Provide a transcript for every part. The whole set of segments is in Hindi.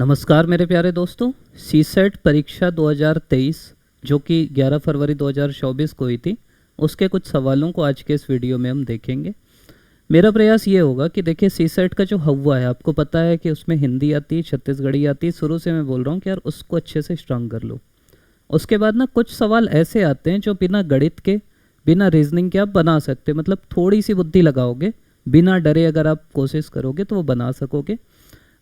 नमस्कार मेरे प्यारे दोस्तों। सीसेट परीक्षा 2023 जो कि 11 फरवरी 2024 को हुई थी, उसके कुछ सवालों को आज के इस वीडियो में हम देखेंगे। मेरा प्रयास ये होगा कि देखिए, सीसेट का जो हवा है, आपको पता है कि उसमें हिंदी आती है, छत्तीसगढ़ी आती है। शुरू से मैं बोल रहा हूँ कि यार उसको अच्छे से स्ट्रांग कर लो। उसके बाद ना कुछ सवाल ऐसे आते हैं जो बिना गणित के, बिना रीजनिंग के आप बना सकते, मतलब थोड़ी सी बुद्धि लगाओगे, बिना डरे अगर आप कोशिश करोगे तो वो बना सकोगे।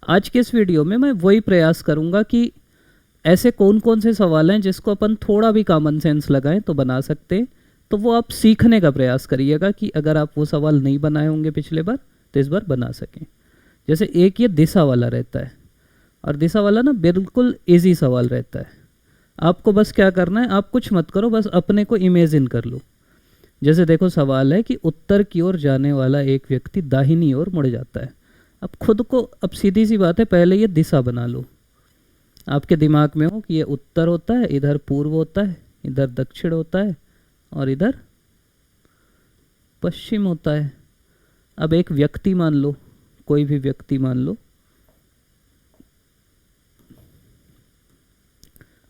आज के इस वीडियो में मैं वही प्रयास करूंगा कि ऐसे कौन कौन से सवाल हैं जिसको अपन थोड़ा भी कॉमन सेंस लगाएं तो बना सकते हैं। तो वो आप सीखने का प्रयास करिएगा कि अगर आप वो सवाल नहीं बनाए होंगे पिछले बार तो इस बार बना सकें। जैसे एक ये दिशा वाला रहता है, और दिशा वाला ना बिल्कुल इजी सवाल रहता है। आपको बस क्या करना है, आप कुछ मत करो, बस अपने को इमेजिन कर लो। जैसे देखो, सवाल है कि उत्तर की ओर जाने वाला एक व्यक्ति दाहिनी ओर मुड़ जाता है। अब खुद को, अब सीधी सी बात है, पहले ये दिशा बना लो। आपके दिमाग में हो कि ये उत्तर होता है, इधर पूर्व होता है, इधर दक्षिण होता है, और इधर पश्चिम होता है। अब एक व्यक्ति मान लो, कोई भी व्यक्ति मान लो।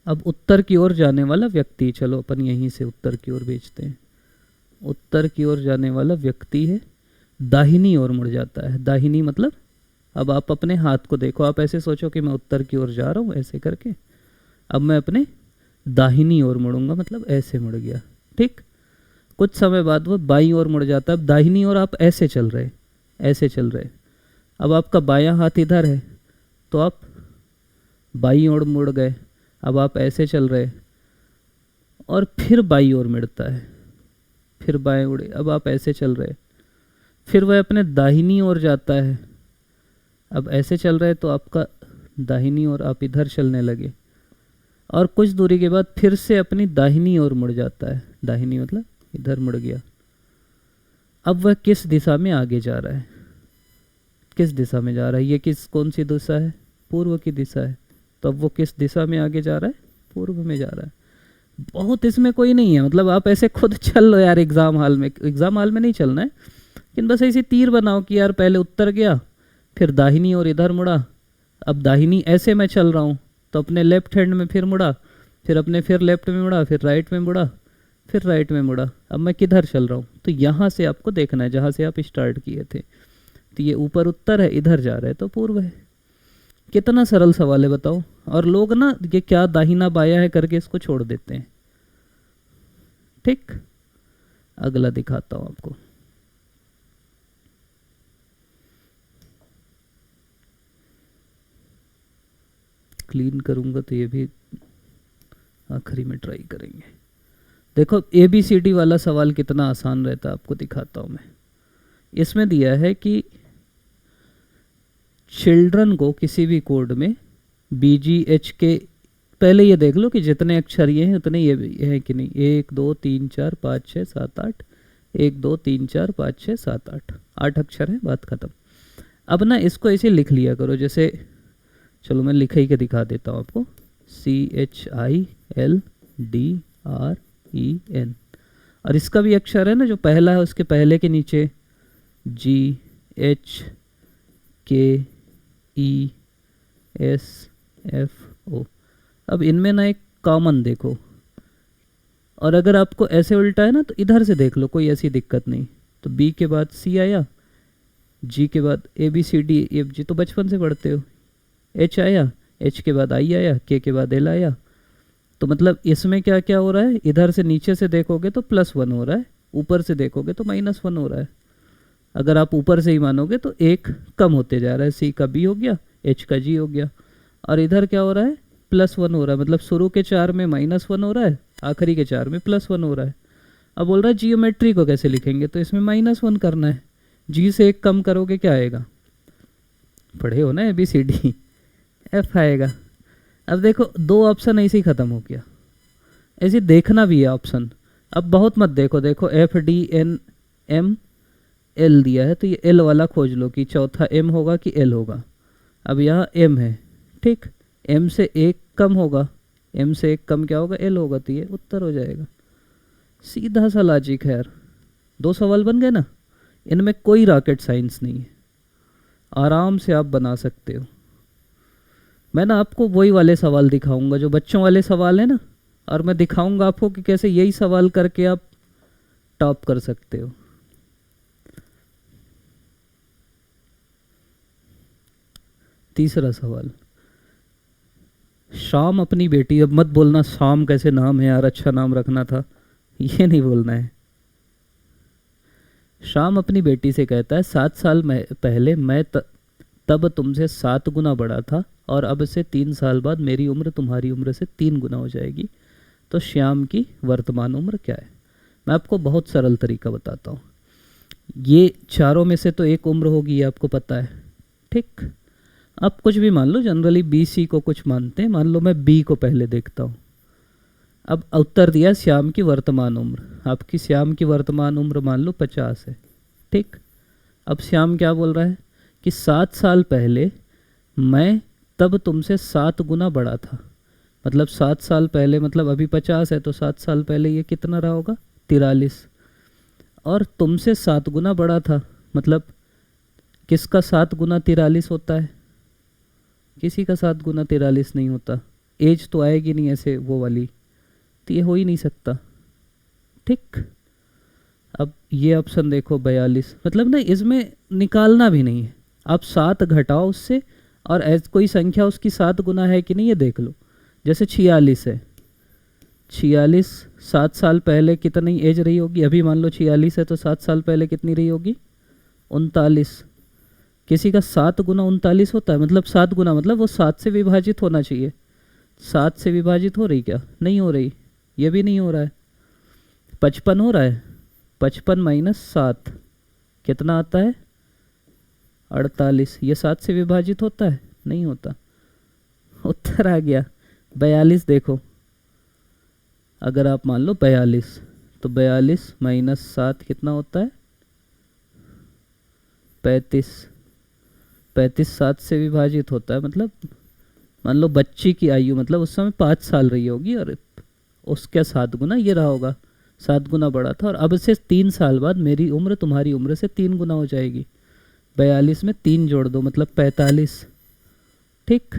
अब उत्तर की ओर जाने वाला व्यक्ति, चलो अपन यहीं से उत्तर की ओर भेजते हैं। उत्तर की ओर जाने वाला व्यक्ति है, दाहिनी ओर मुड़ जाता है। दाहिनी मतलब, अब आप अपने हाथ को देखो, आप ऐसे सोचो कि मैं उत्तर की ओर जा रहा हूँ ऐसे करके। अब मैं अपने दाहिनी ओर मुड़ूंगा, मतलब ऐसे मुड़ गया, ठीक। कुछ समय बाद वो बाईं ओर मुड़ जाता है। अब दाहिनी ओर आप ऐसे चल रहे, ऐसे चल रहे। अब आपका बायां हाथ इधर है तो आप बाईं ओर मुड़ गए। अब आप ऐसे चल रहे और फिर बाईं ओर मुड़ता है, फिर बाएं उड़े। अब आप ऐसे चल रहे, फिर वह अपने दाहिनी ओर जाता है। अब ऐसे चल रहे तो आपका दाहिनी ओर, आप इधर चलने लगे, और कुछ दूरी के बाद फिर से अपनी दाहिनी ओर मुड़ जाता है। दाहिनी मतलब इधर मुड़ गया। अब वह किस दिशा में आगे जा रहा है, किस दिशा में जा रहा है? ये कौन सी दिशा है? पूर्व की दिशा है। तो अब वो किस दिशा में आगे जा रहा है? पूर्व में जा रहा है। बहुत इसमें कोई नहीं है, मतलब आप ऐसे खुद चल लो यार एग्जाम हॉल में। एग्जाम हॉल में नहीं चलना है, लेकिन बस ऐसी तीर बनाओ कि यार पहले उत्तर गया, फिर दाहिनी और इधर मुड़ा। अब दाहिनी ऐसे मैं चल रहा हूँ तो अपने लेफ्ट हैंड में फिर मुड़ा, फिर अपने फिर लेफ्ट में मुड़ा, फिर राइट में मुड़ा, फिर राइट में मुड़ा। अब मैं किधर चल रहा हूँ? तो यहाँ से आपको देखना है जहाँ से आप स्टार्ट किए थे। तो ये ऊपर उत्तर है, इधर जा रहे तो पूर्व है। कितना सरल सवाल है बताओ। और लोग ना ये क्या दाहिना बाया है करके इसको छोड़ देते हैं, ठीक। अगला दिखाता हूँ आपको। क्लीन करूंगा तो ये भी आखिरी में ट्राई करेंगे। देखो, ABCD वाला सवाल कितना आसान रहता है, आपको दिखाता हूं मैं। इसमें दिया है कि चिल्ड्रन को किसी भी कोड में BGH के, पहले ये देख लो कि जितने अक्षर ये हैं उतने ये भी हैं कि नहीं। 1 2 3 4 5 6 7 8, 1 2 3 4 5 6 7 8, 8 अक्षर है, बात खत्म। अब ना इसको ऐसे लिख लिया करो, जैसे चलो मैं लिख ही के दिखा देता हूँ आपको। CHILDREN, और इसका भी अक्षर है ना, जो पहला है उसके पहले के नीचे GHKESFO। अब इनमें ना एक कॉमन देखो, और अगर आपको ऐसे उल्टा है ना तो इधर से देख लो, कोई ऐसी दिक्कत नहीं। तो B के बाद C आया, G के बाद ABCDEFG तो बचपन से पढ़ते हो। H आया, H के बाद I आया, K के बाद L आया। तो मतलब इसमें क्या क्या हो रहा है? इधर से नीचे से देखोगे तो +1 हो रहा है, ऊपर से देखोगे तो -1 हो रहा है। अगर आप ऊपर से ही मानोगे तो एक कम होते जा रहा है। C का B हो गया, H का G हो गया, और इधर क्या हो रहा है? +1 हो रहा है। मतलब शुरू के 4 में -1 हो रहा है, आखिरी के 4 में +1 हो रहा है। अब बोल रहा है जियोमेट्री को कैसे लिखेंगे, तो इसमें -1 करना है। G से एक कम करोगे क्या आएगा? पढ़े हो ना ABCD, F आएगा। अब देखो, 2 ऑप्शन ऐसे ही ख़त्म हो गया। ऐसे देखना भी है ऑप्शन। अब बहुत मत देखो, देखो FDNML दिया है तो ये L वाला खोज लो कि चौथा M होगा कि L होगा। अब यहाँ M है, ठीक। M से एक कम होगा, M से एक कम क्या होगा? L होगा, तो ये उत्तर हो जाएगा। सीधा सा लॉजिक है यार। 2 सवाल बन गए ना, इनमें कोई रॉकेट साइंस नहीं है, आराम से आप बना सकते हो। मैं ना आपको वही वाले सवाल दिखाऊंगा जो बच्चों वाले सवाल है ना, और मैं दिखाऊंगा आपको कि कैसे यही सवाल करके आप टॉप कर सकते हो। तीसरा सवाल, शाम अपनी बेटी, अब मत बोलना शाम कैसे नाम है यार, अच्छा नाम रखना था, ये नहीं बोलना है। शाम अपनी बेटी से कहता है 7 साल पहले मैं तब तुमसे 7 गुना बड़ा था और अब से 3 साल बाद मेरी उम्र तुम्हारी उम्र से 3 गुना हो जाएगी, तो श्याम की वर्तमान उम्र क्या है। मैं आपको बहुत सरल तरीका बताता हूँ। ये चारों में से तो एक उम्र होगी, ये आपको पता है, ठीक। आप कुछ भी मान लो, जनरली बी सी को कुछ मानते हैं, मान लो मैं बी को पहले देखता हूँ। अब उत्तर दिया श्याम की वर्तमान उम्र, आपकी श्याम की वर्तमान उम्र मान लो 50 है, ठीक। अब श्याम क्या बोल रहा है कि 7 साल पहले मैं तब तुमसे 7 गुना बड़ा था, मतलब 7 साल पहले, मतलब अभी 50 है तो 7 साल पहले ये कितना रहा होगा, 43। और तुमसे 7 गुना बड़ा था, मतलब किसका 7 गुना 43 होता है, किसी का 7 गुना 43 नहीं होता। एज तो आएगी नहीं ऐसे वो वाली, तो ये हो ही नहीं सकता, ठीक। अब ये ऑप्शन देखो 42, मतलब ना इसमें निकालना भी नहीं है, आप 7 घटाओ उससे और कोई संख्या उसकी 7 गुना है कि नहीं ये देख लो। जैसे 46 है, 46 7 साल पहले कितनी एज रही होगी, अभी मान लो 46 है तो 7 साल पहले कितनी रही होगी, 39। किसी का 7 गुना 39 होता है, मतलब 7 गुना, मतलब वो 7 से विभाजित होना चाहिए। 7 से विभाजित हो रही क्या, नहीं हो रही, ये भी नहीं हो रहा है। 55 हो रहा है, 55 माइनस 7 कितना आता है, 48। ये 7 से विभाजित होता है, नहीं होता। उत्तर आ गया 42। देखो अगर आप मान लो 42, तो 42 माइनस 7 कितना होता है, 35। 35 7 से विभाजित होता है, मतलब मान लो बच्ची की आयु, मतलब उस समय 5 साल रही होगी और उसका 7 गुना ये रहा होगा, 7 गुना बड़ा था, और अब से 3 साल बाद मेरी उम्र तुम्हारी उम्र से 3 गुना हो जाएगी। 42 में 3 जोड़ दो मतलब 45, ठीक।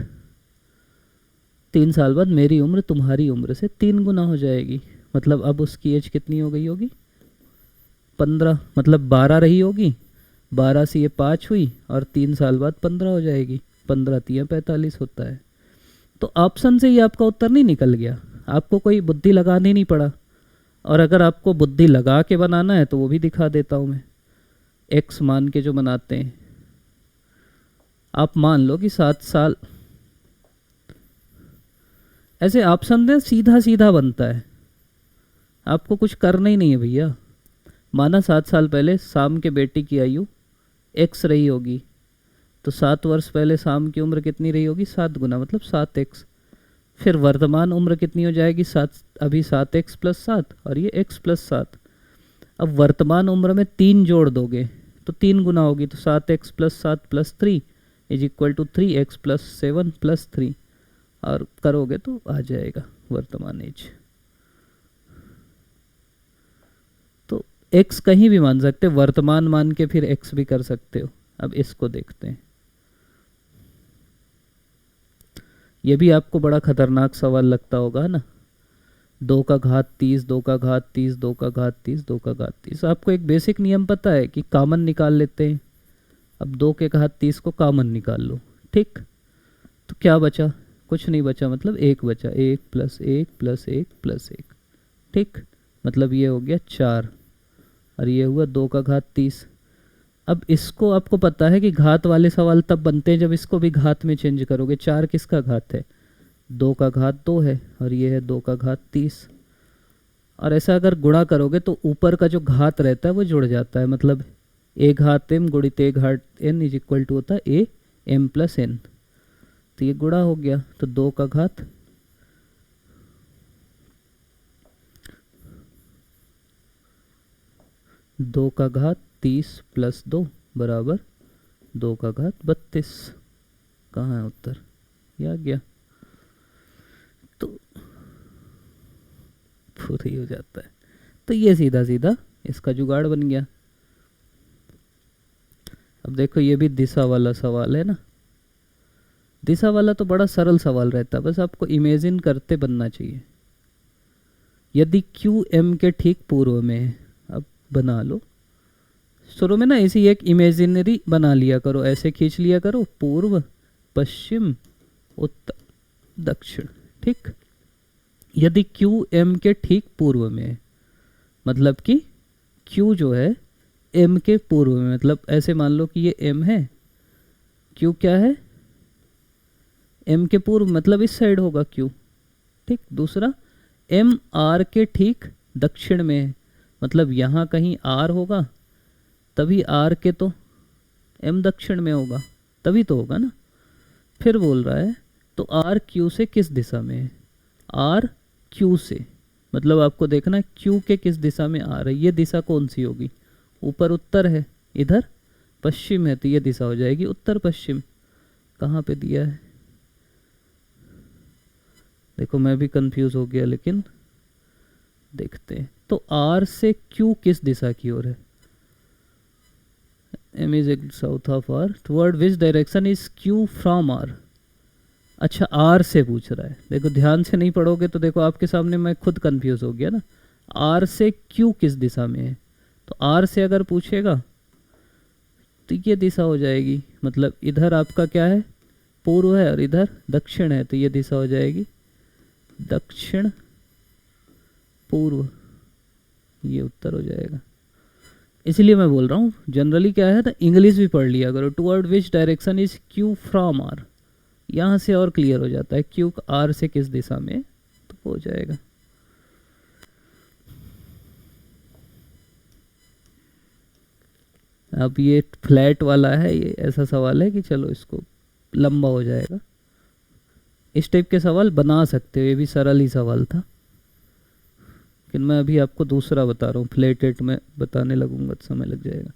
3 साल बाद मेरी उम्र तुम्हारी उम्र से 3 गुना हो जाएगी, मतलब अब उसकी एज कितनी हो गई होगी, 15, मतलब 12 रही होगी, 12 से ये 5 हुई और 3 साल बाद 15 हो जाएगी, 15 3 45 होता है। तो ऑप्शन से ही आपका उत्तर नहीं निकल गया, आपको कोई बुद्धि लगानी नहीं पड़ा। और अगर आपको बुद्धि लगा के बनाना है तो वो भी दिखा देता हूँ मैं, एक्स मान के जो बनाते हैं। आप मान लो कि 7 साल, ऐसे ऑप्शन दें सीधा सीधा बनता है, आपको कुछ करना ही नहीं है भैया। माना 7 साल पहले शाम के बेटी की आयु एक्स रही होगी, तो 7 वर्ष पहले शाम की उम्र कितनी रही होगी, 7 गुना, मतलब 7x। फिर वर्तमान उम्र कितनी हो जाएगी, 7, अभी 7x प्लस 7 और ये x प्लस 7। अब वर्तमान उम्र में 3 जोड़ दोगे तो 3 गुना होगी, तो 7x plus 7 plus 3 is equal to 3x plus 7 plus 3, और करोगे तो आ जाएगा वर्तमान एज। तो x कहीं भी मान सकते, वर्तमान मान के फिर x भी कर सकते हो। अब इसको देखते हैं, ये भी आपको बड़ा खतरनाक सवाल लगता होगा ना। 2 का घात 30, 2 का घात 30, 2 का घात 30, 2 का घात 30। आपको एक बेसिक नियम पता है कि कॉमन निकाल लेते हैं। अब 2 के घात 30 को कॉमन निकाल लो, ठीक। तो क्या बचा, कुछ नहीं बचा, मतलब 1 बचा, 1 प्लस 1 प्लस 1 प्लस 1, ठीक। मतलब ये हो गया 4 और ये हुआ 2 का घात 30। अब इसको आपको पता है कि घात वाले सवाल तब बनते हैं जब इसको भी घात में चेंज करोगे। 4 किसका घात है, 2 का घात 2 है, और ये है 2 का घात 30। और ऐसा अगर गुणा करोगे तो ऊपर का जो घात रहता है वो जुड़ जाता है, मतलब a घात m गुणित a घात n इज इक्वल टू होता है a m प्लस n। तो ये गुणा हो गया, तो 2 का घात 30 प्लस 2 बराबर 2 का घात 32। कहाँ है उत्तर, ये आ गया। तो पूरा ही हो जाता है। तो ये सीधा सीधा इसका जुगाड़ बन गया। अब देखो ये भी दिशा वाला सवाल है ना, दिशा वाला तो बड़ा सरल सवाल रहता है, बस आपको इमेजिन करते बनना चाहिए। यदि क्यू एम के ठीक पूर्व में है, अब बना लो शुरू में ना, ऐसी एक इमेजिनरी बना लिया करो, ऐसे खींच लिया करो, पूर्व पश्चिम उत्तर दक्षिण, ठीक। यदि क्यू एम के ठीक पूर्व में है, मतलब कि क्यू जो है एम के पूर्व में, मतलब ऐसे मान लो कि ये एम है, क्यू क्या है एम के पूर्व, मतलब इस साइड होगा क्यू, ठीक। दूसरा एम आर के ठीक दक्षिण में है, मतलब यहाँ कहीं आर होगा, तभी आर के तो एम दक्षिण में होगा, तभी तो होगा ना। फिर बोल रहा है तो आर क्यू से किस दिशा में है, आर क्यू से, मतलब आपको देखना है क्यू के किस दिशा में आ रही है, ये दिशा कौन सी होगी, ऊपर उत्तर है, इधर पश्चिम है, तो ये दिशा हो जाएगी उत्तर पश्चिम। कहाँ पे दिया है देखो, मैं भी कंफ्यूज हो गया, लेकिन देखते हैं। तो आर से क्यू किस दिशा की ओर है, M is south of R, toward which direction is Q from R. अच्छा आर से पूछ रहा है, देखो ध्यान से नहीं पढ़ोगे तो देखो आपके सामने मैं खुद कंफ्यूज हो गया ना। आर से क्यू किस दिशा में है, तो आर से अगर पूछेगा तो ये दिशा हो जाएगी, मतलब इधर आपका क्या है पूर्व है और इधर दक्षिण है, तो ये दिशा हो जाएगी दक्षिण पूर्व, ये उत्तर हो जाएगा। इसलिए मैं बोल रहा हूँ जनरली क्या है तो इंग्लिश भी पढ़ लिया करो, toward which direction is Q from R, यहाँ से और क्लियर हो जाता है क्यू आर से किस दिशा में, तो हो जाएगा। अब ये फ्लैट वाला है, ये ऐसा सवाल है कि चलो इसको लंबा हो जाएगा, इस टाइप के सवाल बना सकते हो, ये भी सरल ही सवाल था, लेकिन मैं अभी आपको दूसरा बता रहा हूँ, फ्लैटेड में बताने लगूंगा तो समय लग जाएगा।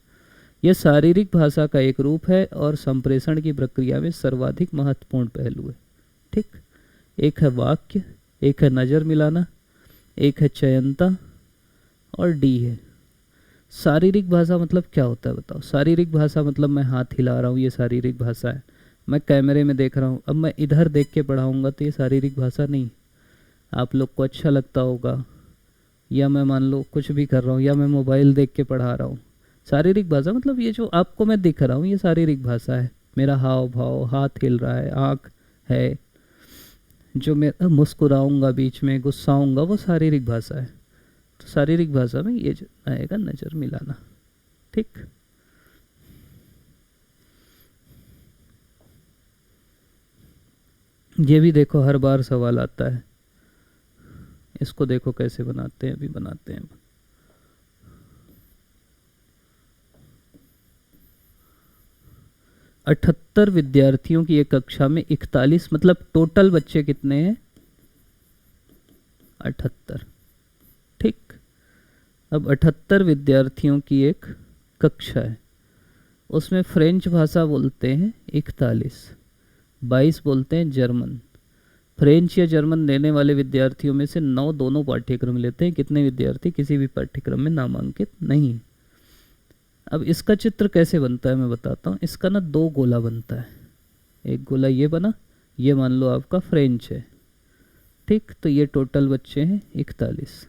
यह शारीरिक भाषा का एक रूप है और संप्रेषण की प्रक्रिया में सर्वाधिक महत्वपूर्ण पहलू है, ठीक। एक है वाक्य, एक है नज़र मिलाना, एक है चयनता और डी है शारीरिक भाषा। मतलब क्या होता है बताओ, शारीरिक भाषा मतलब मैं हाथ हिला रहा हूँ, ये शारीरिक भाषा है। मैं कैमरे में देख रहा हूँ, अब मैं इधर देख के पढ़ाऊँगा तो ये शारीरिक भाषा नहीं। आप लोग को अच्छा लगता होगा, या मैं मान लो कुछ भी कर रहा हूँ, या मैं मोबाइल देख के पढ़ा रहा हूँ। शारीरिक भाषा मतलब ये जो आपको मैं दिख रहा हूँ ये शारीरिक भाषा है, मेरा हाव भाव, हाथ हिल रहा है, आँख है, जो मैं मुस्कुराऊँगा बीच में, गुस्साऊँगा, वो शारीरिक भाषा है। तो शारीरिक भाषा में ये जो आएगा नज़र मिलाना, ठीक। ये भी देखो हर बार सवाल आता है, इसको देखो कैसे बनाते हैं, अभी बनाते हैं। अठहत्तर विद्यार्थियों की एक कक्षा में 41, मतलब टोटल बच्चे कितने हैं 78, ठीक। अब 78 विद्यार्थियों की एक कक्षा है, उसमें फ्रेंच भाषा बोलते हैं 41, 22 बोलते हैं जर्मन। फ्रेंच या जर्मन लेने वाले विद्यार्थियों में से 9 दोनों पाठ्यक्रम लेते हैं, कितने विद्यार्थी किसी भी पाठ्यक्रम में नामांकित नहीं। अब इसका चित्र कैसे बनता है मैं बताता हूँ। इसका ना 2 गोला बनता है, एक गोला ये बना, ये मान लो आपका फ्रेंच है, ठीक। तो ये टोटल बच्चे हैं 41।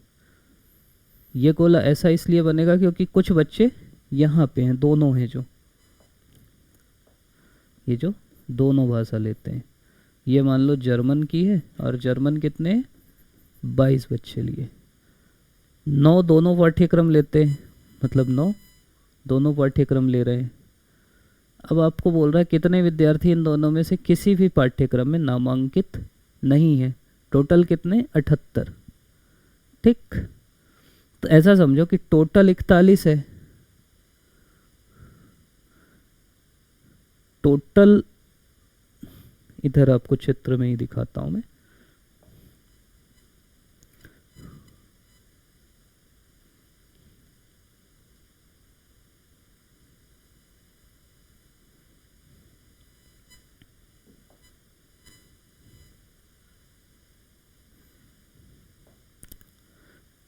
ये गोला ऐसा इसलिए बनेगा क्योंकि कुछ बच्चे यहाँ पे हैं, दोनों हैं, जो ये जो दोनों भाषा लेते हैं। ये मान लो जर्मन की है, और जर्मन कितने 22 बच्चे लिए। 9 दोनों पाठ्यक्रम लेते हैं, मतलब 9 दोनों पाठ्यक्रम ले रहे हैं। अब आपको बोल रहा है कितने विद्यार्थी इन दोनों में से किसी भी पाठ्यक्रम में नामांकित नहीं है। टोटल कितने 78, ठीक। तो ऐसा समझो कि टोटल 41 है, टोटल इधर आपको चित्र में ही दिखाता हूं मैं।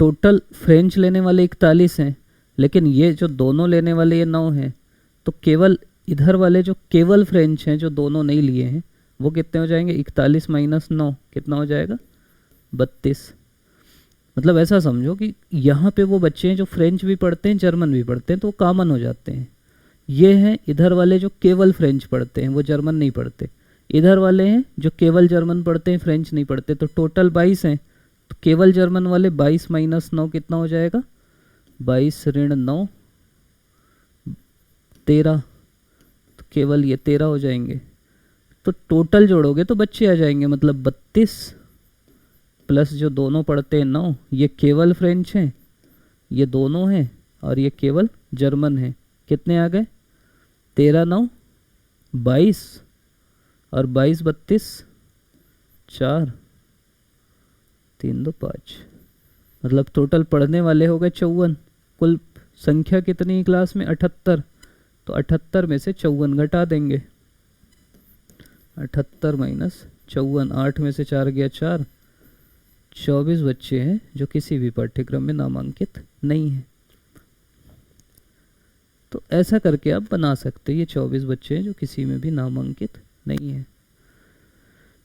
टोटल फ्रेंच लेने वाले 41 हैं, लेकिन ये जो दोनों लेने वाले ये 9 हैं, तो केवल इधर वाले जो केवल फ्रेंच हैं, जो दोनों नहीं लिए हैं, वो कितने हो जाएंगे, 41 माइनस 9 कितना हो जाएगा, 32। मतलब ऐसा समझो कि यहाँ पे वो बच्चे हैं जो फ्रेंच भी पढ़ते हैं, जर्मन भी पढ़ते हैं, तो वो कॉमन हो जाते हैं। ये हैं इधर वाले जो केवल फ्रेंच पढ़ते हैं, वो जर्मन नहीं पढ़ते। इधर वाले हैं जो केवल जर्मन पढ़ते हैं, फ्रेंच नहीं पढ़ते। तो टोटल 22 हैं, तो केवल जर्मन वाले 22 माइनस 9 कितना हो जाएगा, 22 ऋण 9 13, तो केवल ये 13 हो जाएंगे। तो टोटल जोड़ोगे तो बच्चे आ जाएंगे, मतलब 32 प्लस जो दोनों पढ़ते हैं 9, ये केवल फ्रेंच हैं, ये दोनों हैं, और ये केवल जर्मन है। कितने आ गए, 13 9 22 और 22 32 4 3 2 5, मतलब टोटल पढ़ने वाले हो गए 54। कुल संख्या कितनी क्लास में, 78। तो 78 में से 54 घटा देंगे, 78 माइनस 54, 8 में से 4 गया 4, 24 बच्चे हैं जो किसी भी पाठ्यक्रम में नामांकित नहीं हैं। तो ऐसा करके आप बना सकते हैं, ये 24 बच्चे हैं जो किसी में भी नामांकित नहीं है।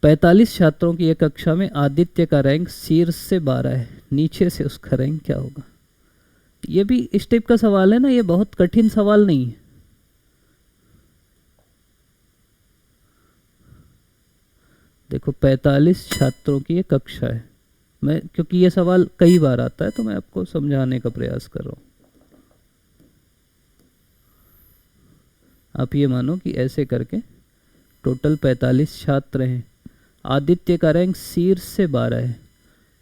45 छात्रों की एक कक्षा में आदित्य का रैंक शीर्ष से 12 है, नीचे से उसका रैंक क्या होगा। ये भी इस टाइप का सवाल है ना, ये बहुत कठिन सवाल नहीं है। देखो 45 छात्रों की एक कक्षा है, मैं क्योंकि ये सवाल कई बार आता है तो मैं आपको समझाने का प्रयास कर रहा हूँ। आप ये मानो कि ऐसे करके टोटल 45 छात्र हैं, आदित्य का रैंक शीर्ष से 12 है।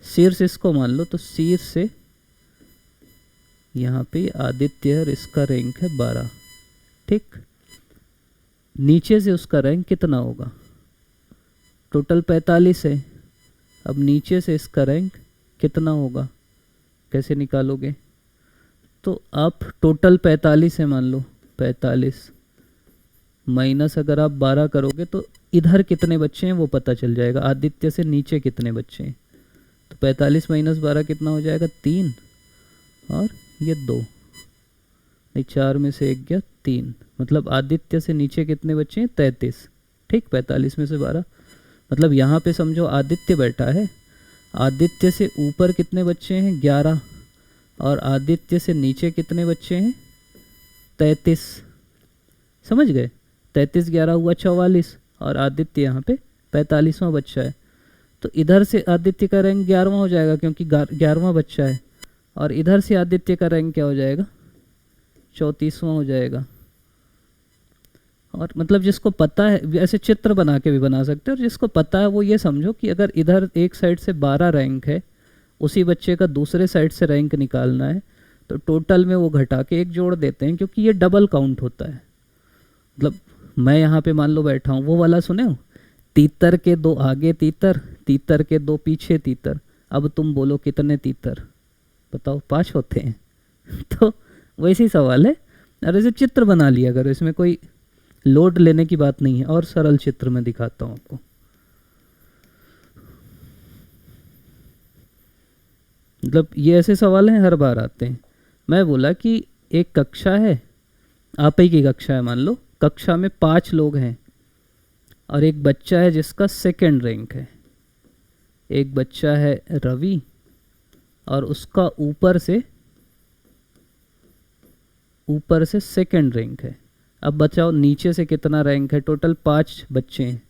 शीर्ष इसको मान लो, तो शीर्ष से यहाँ पे आदित्य और इसका रैंक है 12, ठीक। नीचे से उसका रैंक कितना होगा, टोटल 45 है, अब नीचे से इसका रैंक कितना होगा, कैसे निकालोगे। तो आप टोटल 45 है मान लो, 45 माइनस अगर आप 12 करोगे तो इधर कितने बच्चे हैं वो पता चल जाएगा, आदित्य से नीचे कितने बच्चे हैं। तो 45 माइनस 12 कितना हो जाएगा, 3, और ये 2, नहीं 4 में से 1 गया 3, मतलब आदित्य से नीचे कितने बच्चे हैं, 33, ठीक। 45 में से 12, मतलब यहाँ पे समझो आदित्य बैठा है, आदित्य से ऊपर कितने बच्चे हैं, 11, और आदित्य से नीचे कितने बच्चे हैं, 33। समझ गए, 33 11 हुआ 44, और आदित्य यहाँ पे 45वां बच्चा है। तो इधर से आदित्य का रैंक 11वां हो जाएगा क्योंकि 11वां बच्चा है, और इधर से आदित्य का रैंक क्या हो जाएगा, 34वां हो जाएगा। और मतलब जिसको पता है, ऐसे चित्र बना के भी बना सकते हैं, और जिसको पता है वो ये समझो कि अगर इधर एक साइड से 12 रैंक है, उसी बच्चे का दूसरे साइड से रैंक निकालना है, तो टोटल में वो घटा के एक जोड़ देते हैं, क्योंकि ये डबल काउंट होता है। मतलब मैं यहाँ पे मान लो बैठा हूँ, वो वाला सुने हो, तीतर के 2 आगे तीतर, तीतर के 2 पीछे तीतर, अब तुम बोलो कितने तीतर, बताओ 5 होते हैं। तो वैसे ही सवाल है, और ऐसे चित्र बना लिया करो, इसमें कोई लोड लेने की बात नहीं है। और सरल चित्र में दिखाता हूँ आपको। मतलब ये ऐसे सवाल हैं हर बार आते हैं। मैं बोला कि एक कक्षा है, आप ही की कक्षा है मान लो, कक्षा में 5 लोग हैं, और एक बच्चा है जिसका सेकंड रैंक है, एक बच्चा है रवि, और उसका ऊपर से सेकंड रैंक है। अब बचाओ नीचे से कितना रैंक है, टोटल 5 बच्चे हैं,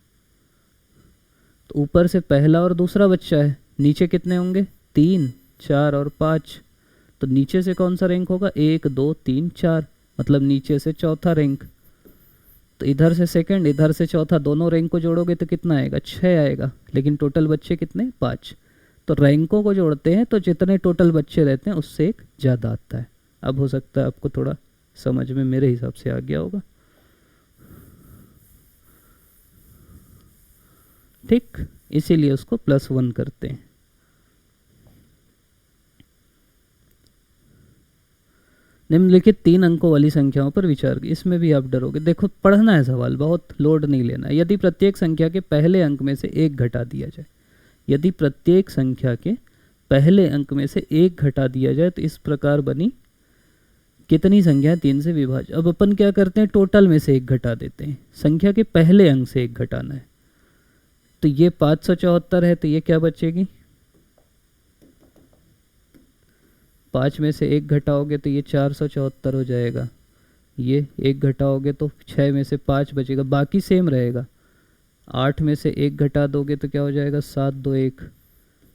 तो ऊपर से पहला और दूसरा बच्चा है, नीचे कितने होंगे, 3 4 और 5, तो नीचे से कौन सा रैंक होगा, 1 2 3 4, मतलब नीचे से चौथा रैंक। तो इधर से सेकंड, इधर से चौथा, दोनों रैंक को जोड़ोगे तो कितना आएगा, 6 आएगा, लेकिन टोटल बच्चे कितने, 5। तो रैंकों को जोड़ते हैं तो जितने टोटल बच्चे रहते हैं उससे एक ज़्यादा आता है। अब हो सकता है आपको थोड़ा समझ में मेरे हिसाब से आ गया होगा, ठीक। इसीलिए उसको +1 करते हैं। निम्नलिखित 3 अंकों वाली संख्याओं पर विचार, इसमें भी आप डरोगे। देखो पढ़ना है सवाल, बहुत लोड नहीं लेना। यदि प्रत्येक संख्या के पहले अंक में से 1 घटा दिया जाए, यदि प्रत्येक संख्या के पहले अंक में से 1 घटा दिया जाए तो इस प्रकार बनी कितनी संख्या 3 से विभाज्य। अब अपन क्या करते हैं, टोटल में से 1 घटा देते हैं, संख्या के पहले अंक से 1 घटाना है। तो ये 574 है, तो ये क्या बचेगी, 5 में से 1 घटाओगे तो ये 474 हो जाएगा, ये 1 घटाओगे तो 6 में से 5 बचेगा, बाकी सेम रहेगा। 8 में से 1 घटा दोगे तो क्या हो जाएगा, 7 2 1,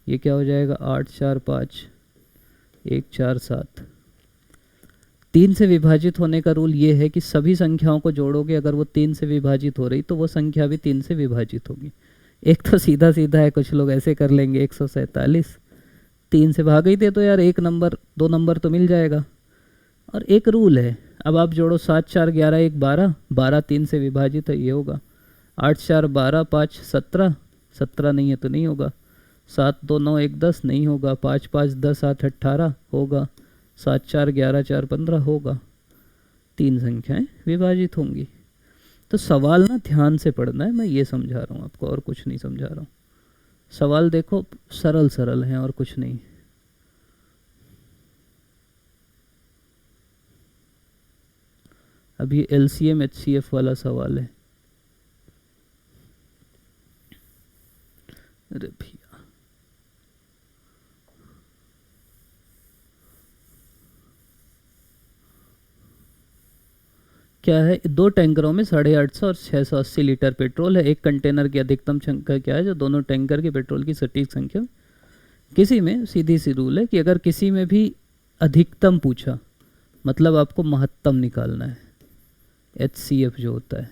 ये क्या हो जाएगा 8 4 5 1 4 7। 3 से विभाजित होने का रूल ये है कि सभी संख्याओं को जोड़ोगे, अगर वो 3 से विभाजित हो रही तो वो संख्या भी 3 से विभाजित होगी। एक तो सीधा सीधा है, कुछ लोग ऐसे कर लेंगे 147, 3 से भाग ही दे तो यार 1 नंबर 2 नंबर तो मिल जाएगा। और एक रूल है, अब आप जोड़ो 7 4 11 1 12, 12 3 से विभाजित है, ये होगा। 8 4 12 5 17, 17 नहीं है तो नहीं होगा। 7 2 9 1 10 नहीं होगा। 5 5 10 8 18 होगा। 7 4 11 4 15 होगा। 3 संख्याएं विभाजित होंगी। तो सवाल ना ध्यान से पढ़ना है, मैं ये समझा रहा हूँ आपको, और कुछ नहीं समझा रहा हूँ। सवाल देखो सरल सरल हैं और कुछ नहीं। अब ये LCM HCF वाला सवाल है। अरे भैया क्या है, 2 टैंकरों में 850 और 680 लीटर पेट्रोल है। एक कंटेनर की अधिकतम संख्या क्या है, जो दोनों टैंकर के पेट्रोल की सटीक संख्या। किसी में सीधी सी रूल है कि अगर किसी में भी अधिकतम पूछा मतलब आपको महत्तम निकालना है, HCF जो होता है,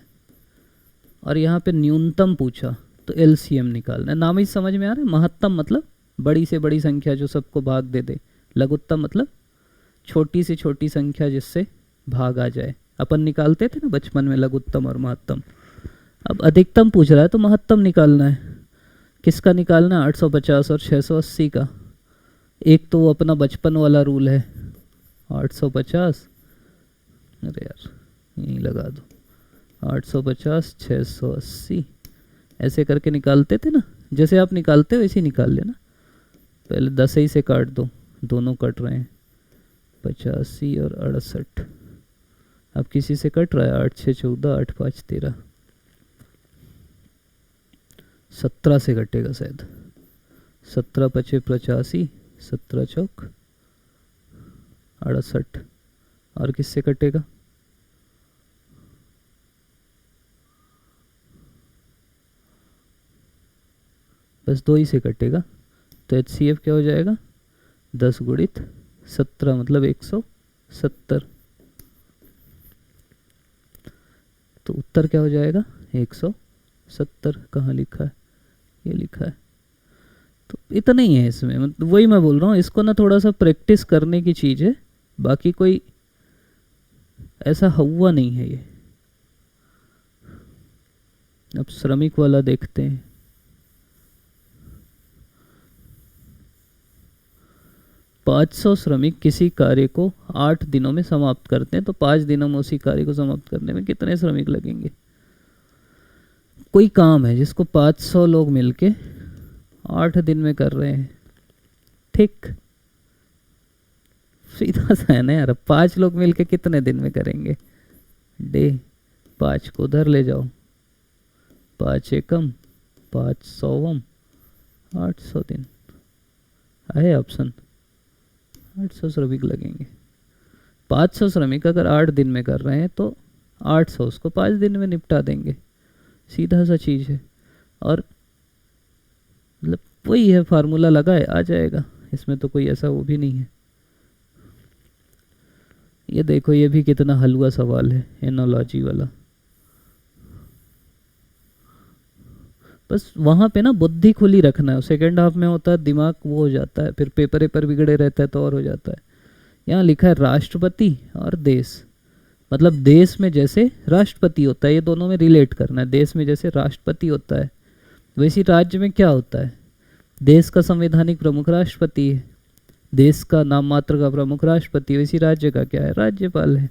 और यहाँ पे न्यूनतम पूछा तो LCM निकालना है। नाम ही समझ में आ रहा है। महत्तम मतलब बड़ी से बड़ी संख्या जो सबको भाग दे दे। लघुत्तम मतलब छोटी से छोटी संख्या जिससे भाग आ जाए। अपन निकालते थे ना बचपन में लघुत्तम और महत्तम। अब अधिकतम पूछ रहा है तो महत्तम निकालना है। किसका निकालना है, 850 और 680 का। एक तो वो अपना बचपन वाला रूल है 850, अरे यार यहीं लगा दो, 850 680 ऐसे करके निकालते थे ना। जैसे आप निकालते हो वैसे ही निकाल लेना। पहले 10 ही से काट दो, दोनों कट रहे हैं 85 और 68। अब किसी से कट रहा है 8 6 14 8 5 13, 17 से कटेगा शायद। 17 5 85, 17 चौक 68। और किससे कटेगा, बस 2 ही से कटेगा। तो HCF क्या हो जाएगा, 10 गुणित 17 मतलब 170। तो उत्तर क्या हो जाएगा 170। कहाँ लिखा है, ये लिखा है। तो इतना ही है इसमें, मतलब वही मैं बोल रहा हूँ, इसको ना थोड़ा सा प्रैक्टिस करने की चीज़ है। बाकी कोई ऐसा हुआ नहीं है ये। अब श्रमिक वाला देखते हैं। पाँच 500 श्रमिक किसी कार्य को 8 दिनों में समाप्त करते हैं, तो 5 दिनों में उसी कार्य को समाप्त करने में कितने श्रमिक लगेंगे। कोई काम है जिसको 500 लोग मिलके 8 दिन में कर रहे हैं, ठीक। सीधा सा है ना यार। 5 लोग मिलके कितने दिन में करेंगे, डे 5 को उधर ले जाओ, 5 एकम 500 800 दिन है ऑप्शन। 800 श्रमिक लगेंगे। 500 श्रमिक अगर 8 दिन में कर रहे हैं तो 800 उसको 5 दिन में निपटा देंगे। सीधा सा चीज़ है। और मतलब वही है, फार्मूला लगाए आ जाएगा। इसमें तो कोई ऐसा वो भी नहीं है। ये देखो, ये भी कितना हलवा सवाल है, एनोलॉजी वाला। बस वहाँ पे ना बुद्धि खुली रखना है। सेकेंड हाफ में होता है दिमाग वो हो जाता है, फिर पेपर बिगड़े रहता है तो और हो जाता है। यहाँ लिखा है राष्ट्रपति और देश, मतलब देश में जैसे राष्ट्रपति होता है, ये दोनों में रिलेट करना है। देश में जैसे राष्ट्रपति होता है वैसे राज्य में क्या होता है, देश का संवैधानिक प्रमुख राष्ट्रपति है, देश का नाम मात्र का प्रमुख राष्ट्रपति, वैसी राज्य का क्या है, राज्यपाल है।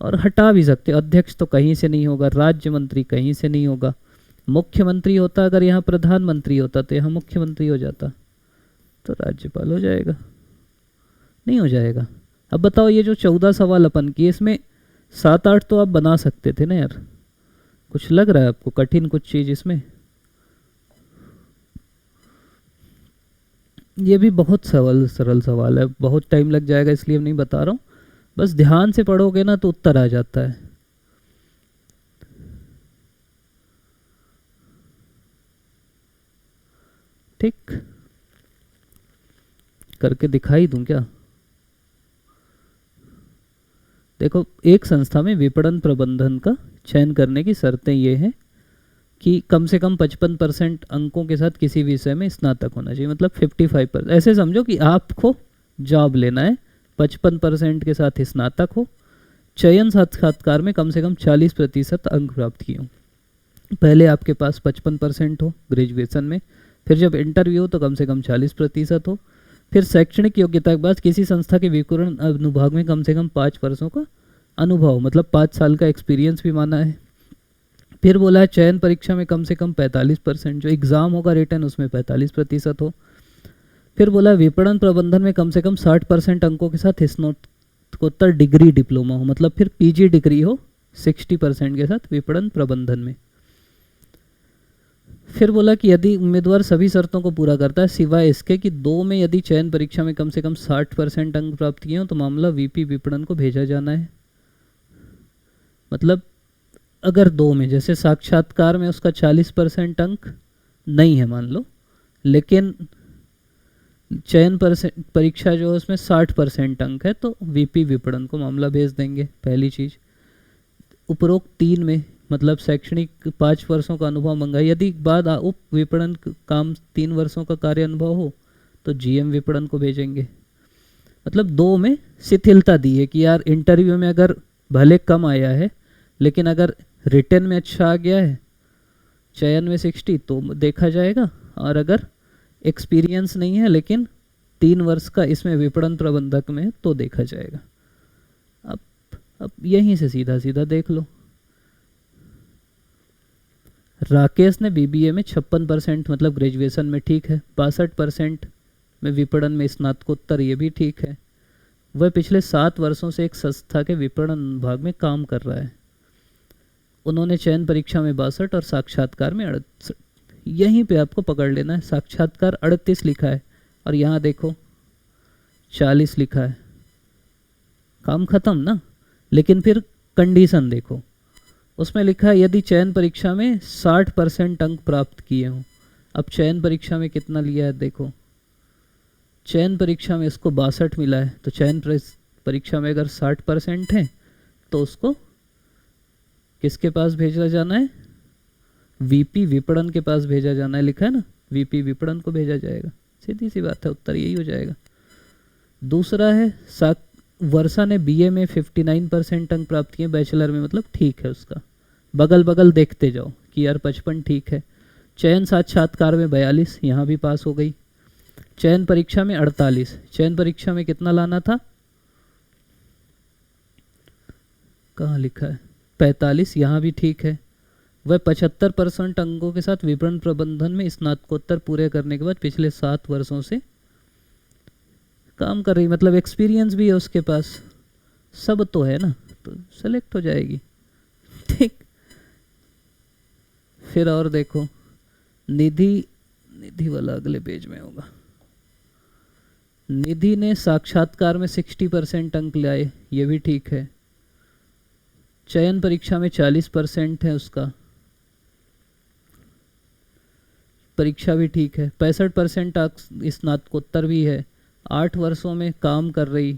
और हटा भी सकते, अध्यक्ष तो कहीं से नहीं होगा, राज्य मंत्री कहीं से नहीं होगा। मुख्यमंत्री होता, अगर यहाँ प्रधानमंत्री होता तो यहाँ मुख्यमंत्री हो जाता, तो राज्यपाल हो जाएगा, नहीं हो जाएगा। अब बताओ, ये जो 14 सवाल अपन किए इसमें 7 8 तो आप बना सकते थे ना यार। कुछ लग रहा है आपको कठिन कुछ चीज़ इसमें? ये भी बहुत सरल सवाल है, बहुत टाइम लग जाएगा इसलिए नहीं बता रहा हूँ। बस ध्यान से पढ़ोगे ना तो उत्तर आ जाता है। ठीक, करके दिखाई दूं क्या? देखो, एक संस्था में विपणन प्रबंधन का चयन करने की शर्तें ये हैं कि कम से कम 55% अंकों के साथ किसी विषय में स्नातक होना चाहिए, मतलब 55%। ऐसे समझो कि आपको जॉब लेना है, 55% के साथ स्नातक हो, चयन साक्षात्कार में कम से कम 40% अंक प्राप्त किए हों। पहले आपके पास 55% हो ग्रेजुएशन में, फिर जब इंटरव्यू हो तो कम से कम 40% हो, फिर शैक्षणिक योग्यता के बाद किसी संस्था के विपणन अनुभाग में कम से कम 5 वर्षों का अनुभव, मतलब 5 साल का एक्सपीरियंस भी माना है। फिर बोला है चयन परीक्षा में कम से कम 45%, जो एग्ज़ाम होगा रिटर्न उसमें 45% हो। फिर बोला है विपणन प्रबंधन में कम से कम 60% अंकों के साथ स्नातकोत्तर डिग्री डिप्लोमा हो, मतलब फिर पीजी डिग्री हो 60% के साथ विपणन प्रबंधन में। फिर बोला कि यदि उम्मीदवार सभी शर्तों को पूरा करता है सिवाय इसके कि 2 में यदि चयन परीक्षा में कम से कम 60% अंक प्राप्त किए हों तो मामला वीपी विपणन को भेजा जाना है। मतलब अगर 2 में, जैसे साक्षात्कार में उसका 40% अंक नहीं है मान लो, लेकिन चयन परीक्षा जो है उसमें 60% अंक है, तो वीपी विपणन को मामला भेज देंगे। पहली चीज़। उपरोक्त 3 में, मतलब शैक्षणिक 5 वर्षों का अनुभव मंगा, यदि बाद उप विपणन काम 3 वर्षों का कार्य अनुभव हो तो जीएम विपणन को भेजेंगे। मतलब 2 में शिथिलता दी है कि यार इंटरव्यू में अगर भले कम आया है लेकिन अगर रिटर्न में अच्छा आ गया है, चयन में 60 तो देखा जाएगा, और अगर एक्सपीरियंस नहीं है लेकिन 3 वर्ष का इसमें विपणन प्रबंधक में तो देखा जाएगा। अब यहीं से सीधा सीधा देख लो। राकेश ने बीबीए में 56%, मतलब ग्रेजुएशन में ठीक है। 62% में विपणन में स्नातकोत्तर, ये भी ठीक है। वह पिछले 7 वर्षों से एक संस्था के विपणन विभाग में काम कर रहा है। उन्होंने चयन परीक्षा में 62 और साक्षात्कार में 68। यहीं पे आपको पकड़ लेना है। साक्षात्कार 38 लिखा है और यहाँ देखो 40 लिखा है, काम खत्म ना। लेकिन फिर कंडीशन देखो, उसमें लिखा है यदि चयन परीक्षा में 60% अंक प्राप्त किए हों। अब चयन परीक्षा में कितना लिया है देखो, चयन परीक्षा में इसको 62 मिला है, तो चयन परीक्षा में अगर 60% है तो उसको किसके पास भेजा जाना है? वीपी विपणन के पास भेजा जाना है, लिखा है ना, वीपी विपणन को भेजा जाएगा। सीधी सी बात है, उत्तर यही हो जाएगा। दूसरा है वर्षा ने बीए में 59% अंक प्राप्त किए, बैचलर में, मतलब ठीक है उसका। बगल बगल देखते जाओ कि यार 55 ठीक है। चयन साक्षात्कार में 42, यहाँ भी पास हो गई। चयन परीक्षा में 48, चयन परीक्षा में कितना लाना था, कहाँ लिखा है, 45, यहाँ भी ठीक है। वह 75% अंकों के साथ विपणन प्रबंधन में स्नातकोत्तर पूरे करने के बाद पिछले 7 वर्षों से काम कर रही, मतलब एक्सपीरियंस भी है उसके पास, सब तो है ना, तो सेलेक्ट हो जाएगी। ठीक। फिर और देखो, निधि वाला अगले पेज में होगा। निधि ने साक्षात्कार में 60% अंक लाए, ये भी ठीक है। चयन परीक्षा में 40% है उसका, परीक्षा भी ठीक है। 65% स्नातकोत्तर भी है। 8 वर्षों में काम कर रही,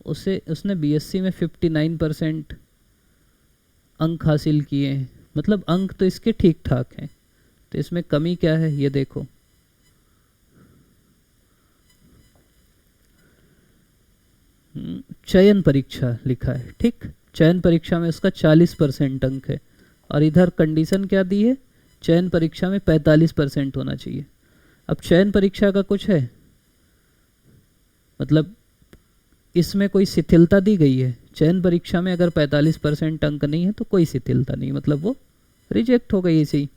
उसने बीएससी में 59% अंक हासिल किए हैं, मतलब अंक तो इसके ठीक ठाक हैं। तो इसमें कमी क्या है ये देखो, चयन परीक्षा लिखा है, ठीक। चयन परीक्षा में उसका 40% अंक है, और इधर कंडीशन क्या दी है, चयन परीक्षा में 45% होना चाहिए। अब चयन परीक्षा का कुछ है, मतलब इसमें कोई शिथिलता दी गई है। चयन परीक्षा में अगर 45% अंक नहीं है तो कोई शिथिलता नहीं, मतलब वो रिजेक्ट हो गई इसी,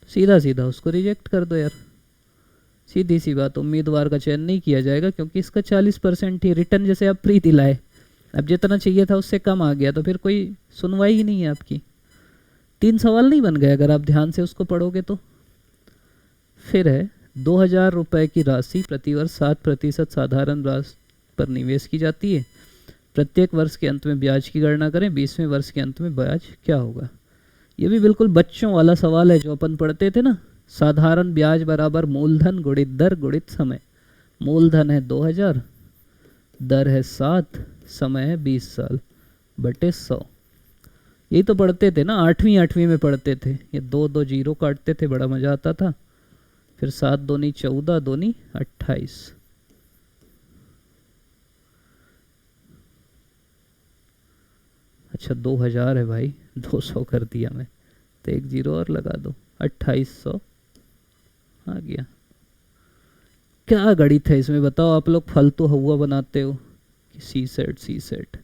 सीधा सीधा उसको रिजेक्ट कर दो यार, सीधी सी बात। उम्मीदवार का चयन नहीं किया जाएगा क्योंकि इसका 40% ही, रिटर्न जैसे आप प्री दिलाए, अब जितना चाहिए था उससे कम आ गया तो फिर कोई सुनवाई ही नहीं है आपकी। 3 सवाल नहीं बन गए अगर आप ध्यान से उसको पढ़ोगे तो। फिर है 2000 रुपये की राशि प्रतिवर्ष 7% साधारण ब्याज पर निवेश की जाती है। प्रत्येक वर्ष के अंत में ब्याज की गणना करें, 20वें वर्ष के अंत में ब्याज क्या होगा। ये भी बिल्कुल बच्चों वाला सवाल है जो अपन पढ़ते थे ना। साधारण ब्याज बराबर मूलधन गुणित दर गुणित समय। मूलधन है 2000, दर है 7, समय है 20 साल बटे 100। यही तो पढ़ते थे ना, 8वीं में पढ़ते थे। ये 2 जीरो काटते थे, बड़ा मज़ा आता था। फिर 7 दूनी 14, दूनी 28। अच्छा 2000 है भाई, 200 कर दिया मैं, तो 1 जीरो और लगा दो, 2800 आ गया। क्या गणित है इसमें बताओ आप लोग, फालतू हवा बनाते हो कि सी सेट।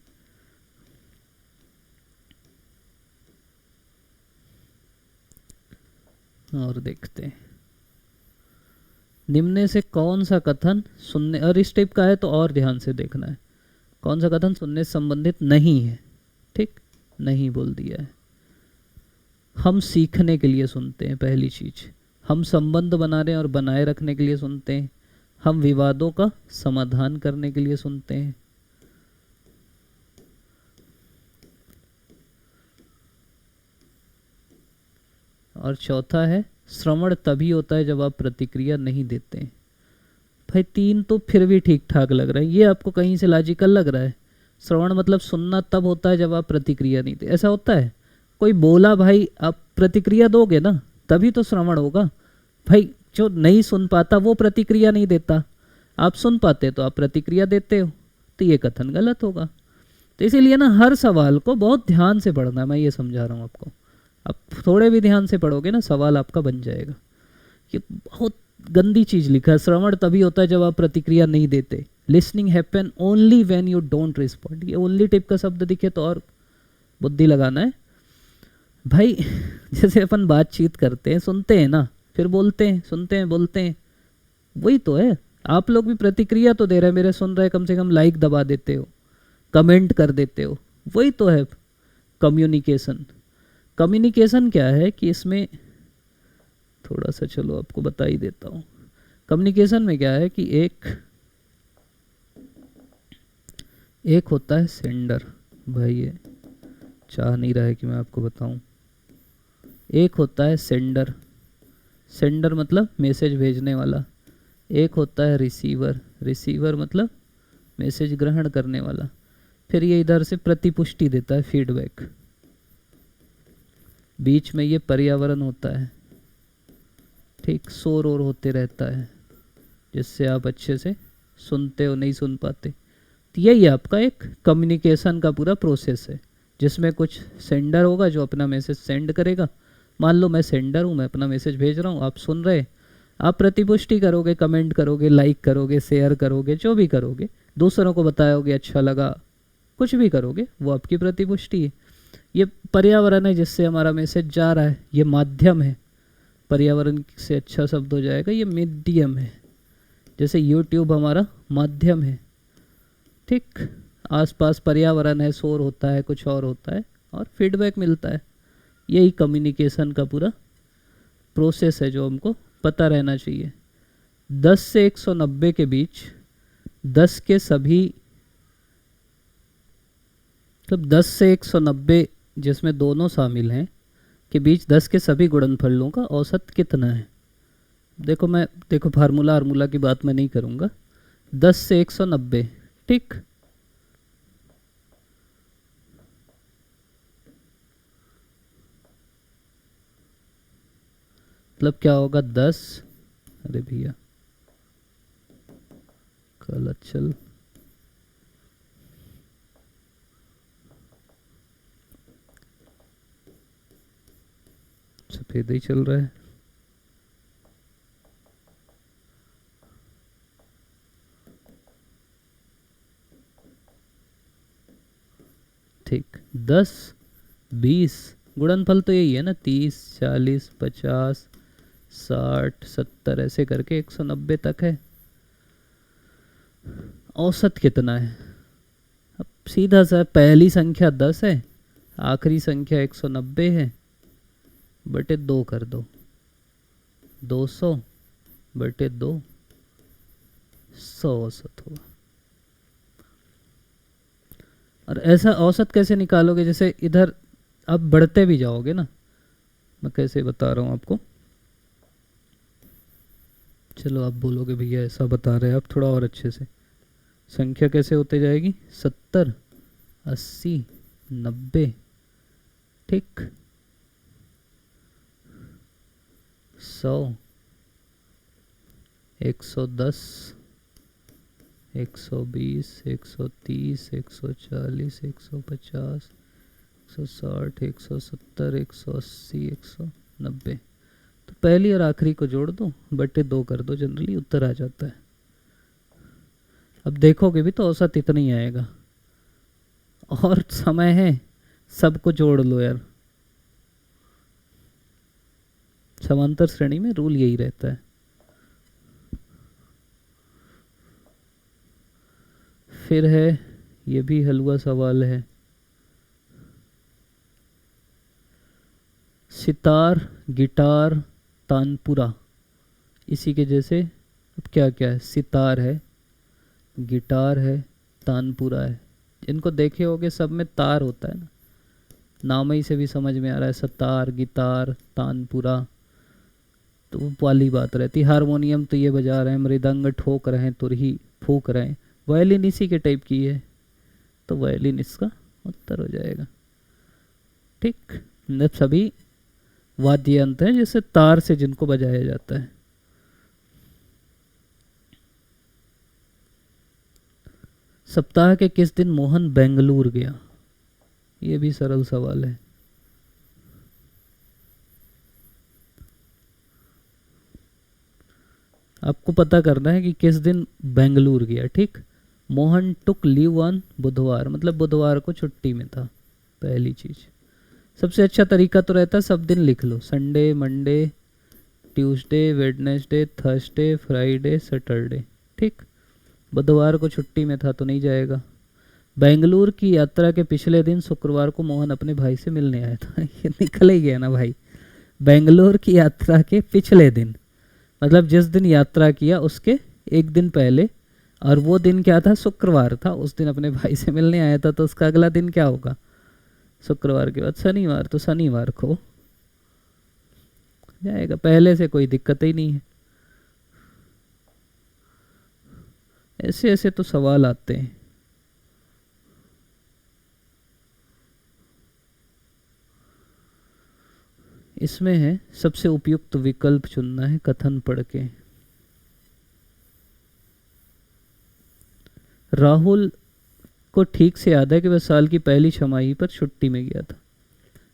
और देखते हैं निम्न से कौन सा कथन सुनने, और इस टाइप का है तो और ध्यान से देखना है, कौन सा कथन सुनने से संबंधित नहीं है। ठीक, नहीं बोल दिया है। हम सीखने के लिए सुनते हैं, पहली चीज। हम संबंध बनाने और बनाए रखने के लिए सुनते हैं। हम विवादों का समाधान करने के लिए सुनते हैं। और चौथा है श्रवण तभी होता है जब आप प्रतिक्रिया नहीं देते हैं। भाई 3 तो फिर भी ठीक ठाक लग रहा है, ये आपको कहीं से लॉजिकल लग रहा है। श्रवण मतलब सुनना तब होता है जब आप प्रतिक्रिया नहीं दे, ऐसा होता है? कोई बोला भाई आप प्रतिक्रिया दोगे ना, तभी तो श्रवण होगा। भाई जो नहीं सुन पाता वो प्रतिक्रिया नहीं देता, आप सुन पाते तो आप प्रतिक्रिया देते हो, तो ये कथन गलत होगा। तो इसीलिए ना हर सवाल को बहुत ध्यान से पढ़ना है, मैं ये समझा रहा हूँ आपको। आप थोड़े भी ध्यान से पढ़ोगे ना सवाल आपका बन जाएगा। ये बहुत गंदी चीज़ लिखा है, श्रवण तभी होता है जब आप प्रतिक्रिया नहीं देते। Listening happen only when you don't respond. ये ओनली टाइप का शब्द दिखे तो और बुद्धि लगाना है भाई। जैसे अपन बातचीत करते हैं, सुनते हैं ना, फिर बोलते हैं, सुनते हैं, बोलते हैं, वही तो है। आप लोग भी प्रतिक्रिया तो दे रहे हैं, मेरे सुन रहे, कम से कम लाइक दबा देते हो, कमेंट कर देते हो, वही तो है कम्युनिकेशन। कम्युनिकेशन क्या है कि इसमें थोड़ा सा चलो आपको बता ही देता हूँ। कम्युनिकेशन में क्या है कि एक होता है सेंडर। भाई ये चाह नहीं रहा है कि मैं आपको बताऊं। एक होता है सेंडर, सेंडर मतलब मैसेज भेजने वाला। एक होता है रिसीवर, रिसीवर मतलब मैसेज ग्रहण करने वाला। फिर ये इधर से प्रतिपुष्टि देता है, फीडबैक। बीच में ये पर्यावरण होता है, ठीक, शोर और होते रहता है जिससे आप अच्छे से सुनते हो, नहीं सुन पाते। तो यही आपका एक कम्युनिकेशन का पूरा प्रोसेस है, जिसमें कुछ सेंडर होगा जो अपना मैसेज सेंड करेगा। मान लो मैं सेंडर हूँ, मैं अपना मैसेज भेज रहा हूँ, आप सुन रहे, आप प्रतिपुष्टि करोगे, कमेंट करोगे, लाइक करोगे, शेयर करोगे, जो भी करोगे, दूसरों को बताओगे अच्छा लगा, कुछ भी करोगे, वो आपकी प्रतिपुष्टि है। ये पर्यावरण है जिससे हमारा मैसेज जा रहा है, ये माध्यम है। पर्यावरण से अच्छा शब्द हो जाएगा ये मीडियम है। जैसे यूट्यूब हमारा माध्यम है, ठीक, आसपास पर्यावरण है, शोर होता है, कुछ और होता है, और फीडबैक मिलता है। यही कम्युनिकेशन का पूरा प्रोसेस है जो हमको पता रहना चाहिए। 10 से 190 के बीच 10 के सभी, मतलब 10 से 190 जिसमें दोनों शामिल हैं के बीच 10 के सभी गुणनफलों का औसत कितना है। देखो फार्मूला की बात मैं नहीं करूँगा। 10 से 190, ठीक, मतलब क्या होगा 10, अरे भैया कल चल, सफेद ही चल रहा है। ठीक, 10 20 गुणनफल तो यही है ना, 30 40 50 60 70 ऐसे करके 190 तक है। औसत कितना है? अब सीधा सा पहली संख्या 10 है, आखिरी संख्या 190 है, बटे 2 कर दो, 200 बटे 2 100 औसत होगा। और ऐसा औसत कैसे निकालोगे, जैसे इधर अब बढ़ते भी जाओगे ना, मैं कैसे बता रहा हूँ आपको। चलो आप बोलोगे भैया ऐसा बता रहे हैं आप थोड़ा और अच्छे से। संख्या कैसे होते जाएगी, 70 80 90, ठीक, 100 110 120 130 140 150 160 170 180 190। तो पहली और आखिरी को जोड़ दो, बटे 2 कर दो, जनरली उत्तर आ जाता है। अब देखोगे भी तो औसत इतना ही आएगा। और समय है, सबको जोड़ लो यार। समांतर श्रेणी में रूल यही रहता है। फिर है, ये भी हलवा सवाल है, सितार गिटार तानपुरा, इसी के जैसे। अब क्या क्या है, सितार है, गिटार है, तानपुरा है। इनको देखे होगे सब में तार होता है ना, नाम ही से भी समझ में आ रहा है, सतार गिटार तानपुरा। तो वो वाली बात रहती। हारमोनियम तो ये बजा रहे हैं, मृदंग ठोक रहे हैं, तुरही फूक रहे हैं। वायलिन इसी के टाइप की है, तो वायलिन इसका उत्तर हो जाएगा, ठीक। मतलब सभी वाद्य यंत्र हैं जैसे तार से जिनको बजाया जाता है। सप्ताह के किस दिन मोहन बेंगलुरु गया, ये भी सरल सवाल है। आपको पता करना है कि किस दिन बेंगलुरु गया, ठीक। मोहन टुक लीव ऑन बुधवार, मतलब बुधवार को छुट्टी में था, पहली चीज। सबसे अच्छा तरीका तो रहता है सब दिन लिख लो, Sunday Monday Tuesday Wednesday Thursday Friday Saturday, ठीक। बुधवार को छुट्टी में था तो नहीं जाएगा। बेंगलुरु की यात्रा के पिछले दिन शुक्रवार को मोहन अपने भाई से मिलने आया था। ये निकल ही गया ना भाई। बेंगलुरु की यात्रा के पिछले दिन मतलब जिस दिन यात्रा किया उसके एक दिन पहले, और वो दिन क्या था, शुक्रवार था। उस दिन अपने भाई से मिलने आया था, तो उसका अगला दिन क्या होगा, शुक्रवार के बाद शनिवार, तो शनिवार को जाएगा। पहले से कोई दिक्कत ही नहीं है। ऐसे ऐसे तो सवाल आते हैं। इसमें है सबसे उपयुक्त विकल्प चुनना है, कथन पढ़ के। राहुल को ठीक से याद है कि वह साल की पहली छमाही पर छुट्टी में गया था।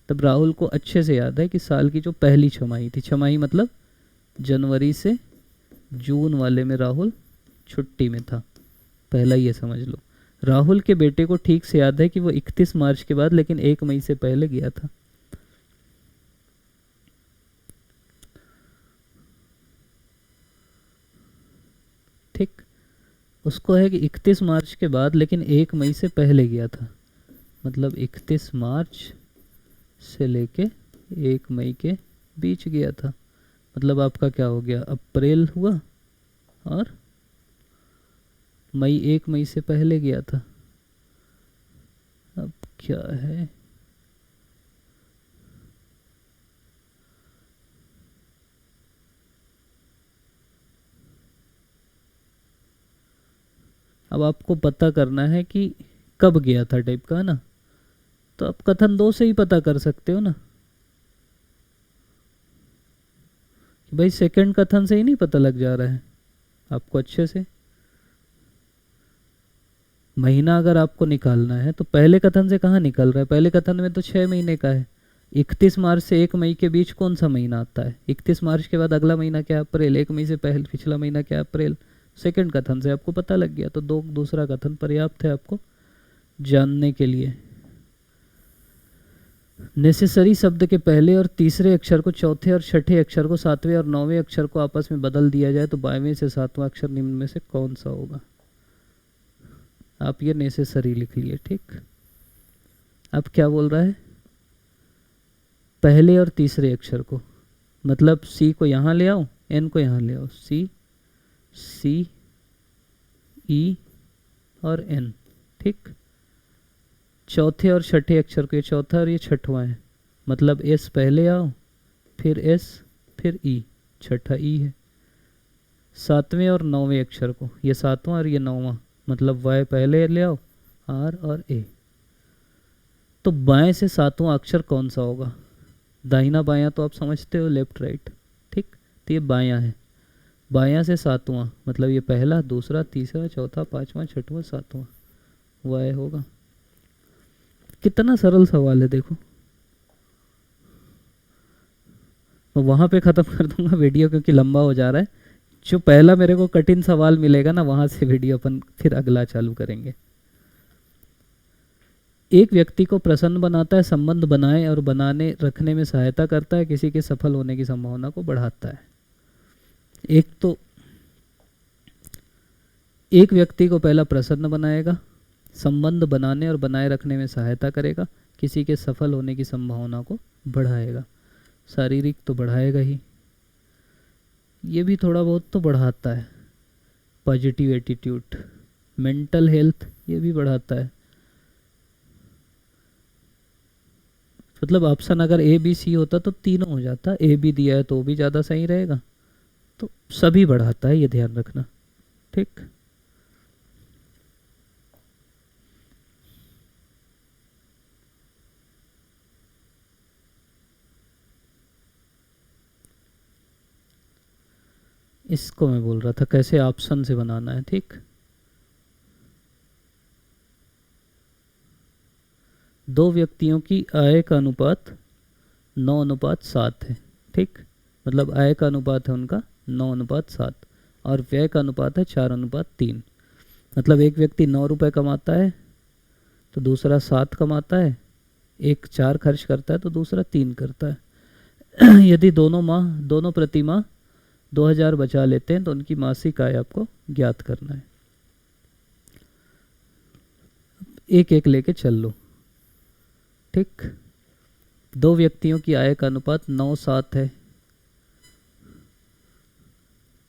तब राहुल को अच्छे से याद है कि साल की जो पहली छमाही थी, छमाही मतलब जनवरी से जून वाले में राहुल छुट्टी में था, पहला ये समझ लो। राहुल के बेटे को ठीक से याद है कि वो 31 मार्च के बाद लेकिन 1 मई से पहले गया था। ठीक, उसको है कि 31 मार्च के बाद लेकिन 1 मई से पहले गया था, मतलब 31 मार्च से लेके 1 मई के बीच गया था। मतलब आपका क्या हो गया, अप्रैल हुआ और मई, 1 मई से पहले गया था। अब क्या है, अब आपको पता करना है कि कब गया था टाइप का, है ना। तो आप कथन 2 से ही पता कर सकते हो ना कि भाई सेकंड कथन से ही नहीं पता लग जा रहा है आपको अच्छे से। महीना अगर आपको निकालना है तो पहले कथन से कहाँ निकल रहा है, पहले कथन में तो 6 महीने का है। 31 मार्च से 1 मई के बीच कौन सा महीना आता है, 31 मार्च के बाद अगला महीना क्या, अप्रैल। 1 मई से पहले पिछला महीना क्या, अप्रैल। सेकंड कथन से आपको पता लग गया, तो दूसरा कथन पर्याप्त है आपको जानने के लिए। नेसेसरी शब्द के पहले और तीसरे अक्षर को चौथे और छठे अक्षर को सातवें और नौवें अक्षर को आपस में बदल दिया जाए तो 22वें से 7वां अक्षर निम्न में से कौन सा होगा। आप ये नेसेसरी लिख लिए, ठीक। अब क्या बोल रहा है, पहले और तीसरे अक्षर को, मतलब सी को यहाँ ले आओ, एन को यहाँ ले आओ, सी, सी, ई और एन, ठीक। चौथे और छठे अक्षर को, ये चौथा और ये छठवां है, मतलब एस पहले आओ, फिर एस, फिर ई, छठा ई है। सातवें और नौवें अक्षर को, ये सातवां और ये नौवां, मतलब वाई पहले ले आओ, आर और ए। तो बाएं से सातवां अक्षर कौन सा होगा? दाहिना बायां तो आप समझते हो, लेफ्ट राइट, ठीक। तो ये बायां है, बायां से सातवां, मतलब ये पहला, दूसरा, तीसरा, चौथा, पांचवा, छठवां, सातवां, वाई होगा। कितना सरल सवाल है देखो। तो वहाँ पे ख़त्म कर दूंगा वीडियो क्योंकि लंबा हो जा रहा है। जो पहला मेरे को कठिन सवाल मिलेगा ना, वहाँ से वीडियो अपन फिर अगला चालू करेंगे। एक व्यक्ति को प्रसन्न बनाता है, संबंध बनाए और बनाने रखने में सहायता करता है, किसी के सफल होने की संभावना को बढ़ाता है। एक व्यक्ति को पहला प्रसन्न बनाएगा, संबंध बनाने और बनाए रखने में सहायता करेगा, किसी के सफल होने की संभावना को बढ़ाएगा। शारीरिक तो बढ़ाएगा ही, ये भी थोड़ा बहुत तो बढ़ाता है। पॉजिटिव एटीट्यूड, मेंटल हेल्थ, ये भी बढ़ाता है। मतलब ऑप्शन अगर ए बी सी होता तो तीनों हो जाता, ए भी दिया है तो वो भी ज़्यादा सही रहेगा। तो सभी बढ़ाता है, ये ध्यान रखना, ठीक। इसको मैं बोल रहा था कैसे ऑप्शन से बनाना है, ठीक। दो व्यक्तियों की आय का अनुपात 9:7 है, ठीक। मतलब आय का अनुपात है उनका 9:7 और व्यय का अनुपात है 4:3। मतलब एक व्यक्ति 9 रुपये कमाता है तो दूसरा 7 कमाता है, एक 4 खर्च करता है तो दूसरा 3 करता है। यदि दोनों प्रति माह 2000 बचा लेते हैं तो उनकी मासिक आय आपको ज्ञात करना है। एक एक लेके चल लो, ठीक। दो व्यक्तियों की आय का अनुपात 9:7 है।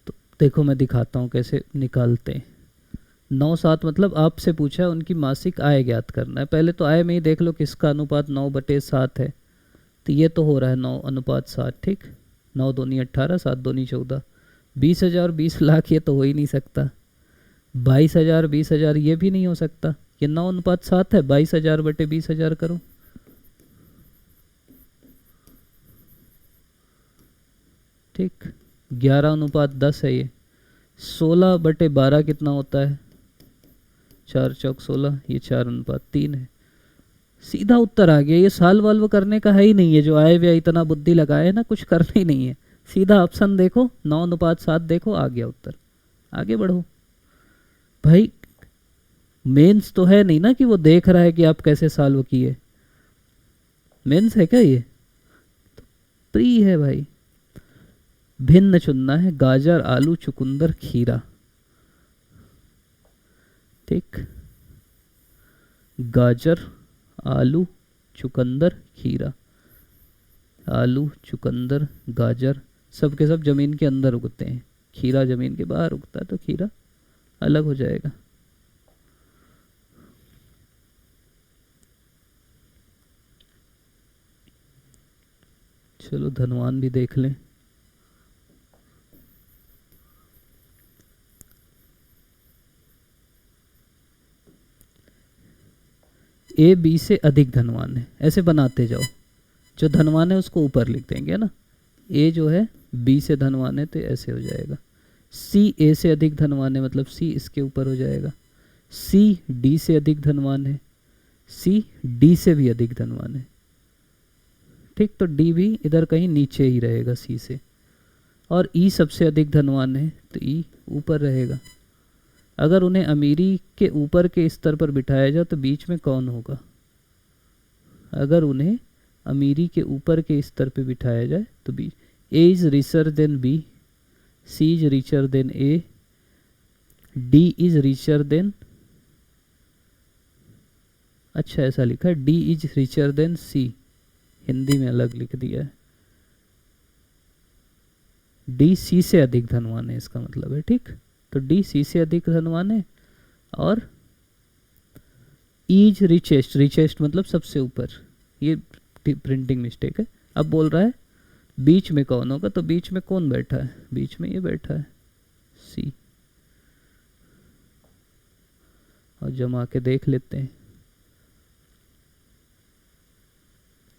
तो देखो मैं दिखाता हूँ कैसे निकालते हैं। 9:7 मतलब आपसे पूछा है उनकी मासिक आय ज्ञात करना है। पहले तो आय में ही देख लो किसका अनुपात 9/7 है, तो ये तो हो रहा है 9:7, ठीक। 9 दूनी 18, 7 दूनी 14, 20,000 20 लाख, ये तो हो ही नहीं सकता। 22,000 20,000 ये भी नहीं हो सकता। ये 9:7 है, 22,000 बटे 20,000 करो, ठीक। 11:10 है ये। 16/12 कितना होता है? 4 चौक 16, ये 4:3 है। सीधा उत्तर आ गया। ये साल वाल्व करने का है ही नहीं है, जो आए व्यय इतना बुद्धि लगाए ना, कुछ करना ही नहीं है। सीधा ऑप्शन देखो 9:7 देखो, आ गया उत्तर। आगे बढ़ो भाई। मेंस तो है नहीं ना कि वो देख रहा है कि आप कैसे सॉल्व किए। मेंस है क्या ये? तो प्री है भाई। भिन्न चुनना है, गाजर आलू चुकंदर खीरा, ठीक। गाजर आलू चुकंदर खीरा, आलू चुकंदर गाजर सब के सब जमीन के अंदर उगते हैं। खीरा जमीन के बाहर उगता है तो खीरा अलग हो जाएगा। चलो धनवान भी देख लें। ए बी से अधिक धनवान है, ऐसे बनाते जाओ। जो धनवान है उसको ऊपर लिख देंगे ना। ए जो है बी से धनवान है तो ऐसे हो जाएगा। सी ए से अधिक धनवान है, मतलब सी इसके ऊपर हो जाएगा। सी डी से अधिक धनवान है, सी डी से भी अधिक धनवान है, ठीक। तो डी भी इधर कहीं नीचे ही रहेगा सी से। और ई सबसे अधिक धनवान है तो ई ऊपर रहेगा। अगर उन्हें अमीरी के ऊपर के स्तर पर बिठाया जाए तो बीच में कौन होगा? अगर उन्हें अमीरी के ऊपर के स्तर पर बिठाया जाए तो बीच, A is richer than B, C is richer than A, D is richer than, अच्छा ऐसा लिखा है, D is richer than C, Hindi में अलग लिख दिया है। डी सी से अधिक धनवान है इसका मतलब है, ठीक। तो डी सी से अधिक धनवान है। और ईज रिचेस्ट, रिचेस्ट मतलब सबसे ऊपर, ये प्रिंटिंग मिस्टेक है। अब बोल रहा है बीच में कौन होगा, तो बीच में कौन बैठा है, बीच में ये बैठा है सी। और जमा के देख लेते हैं,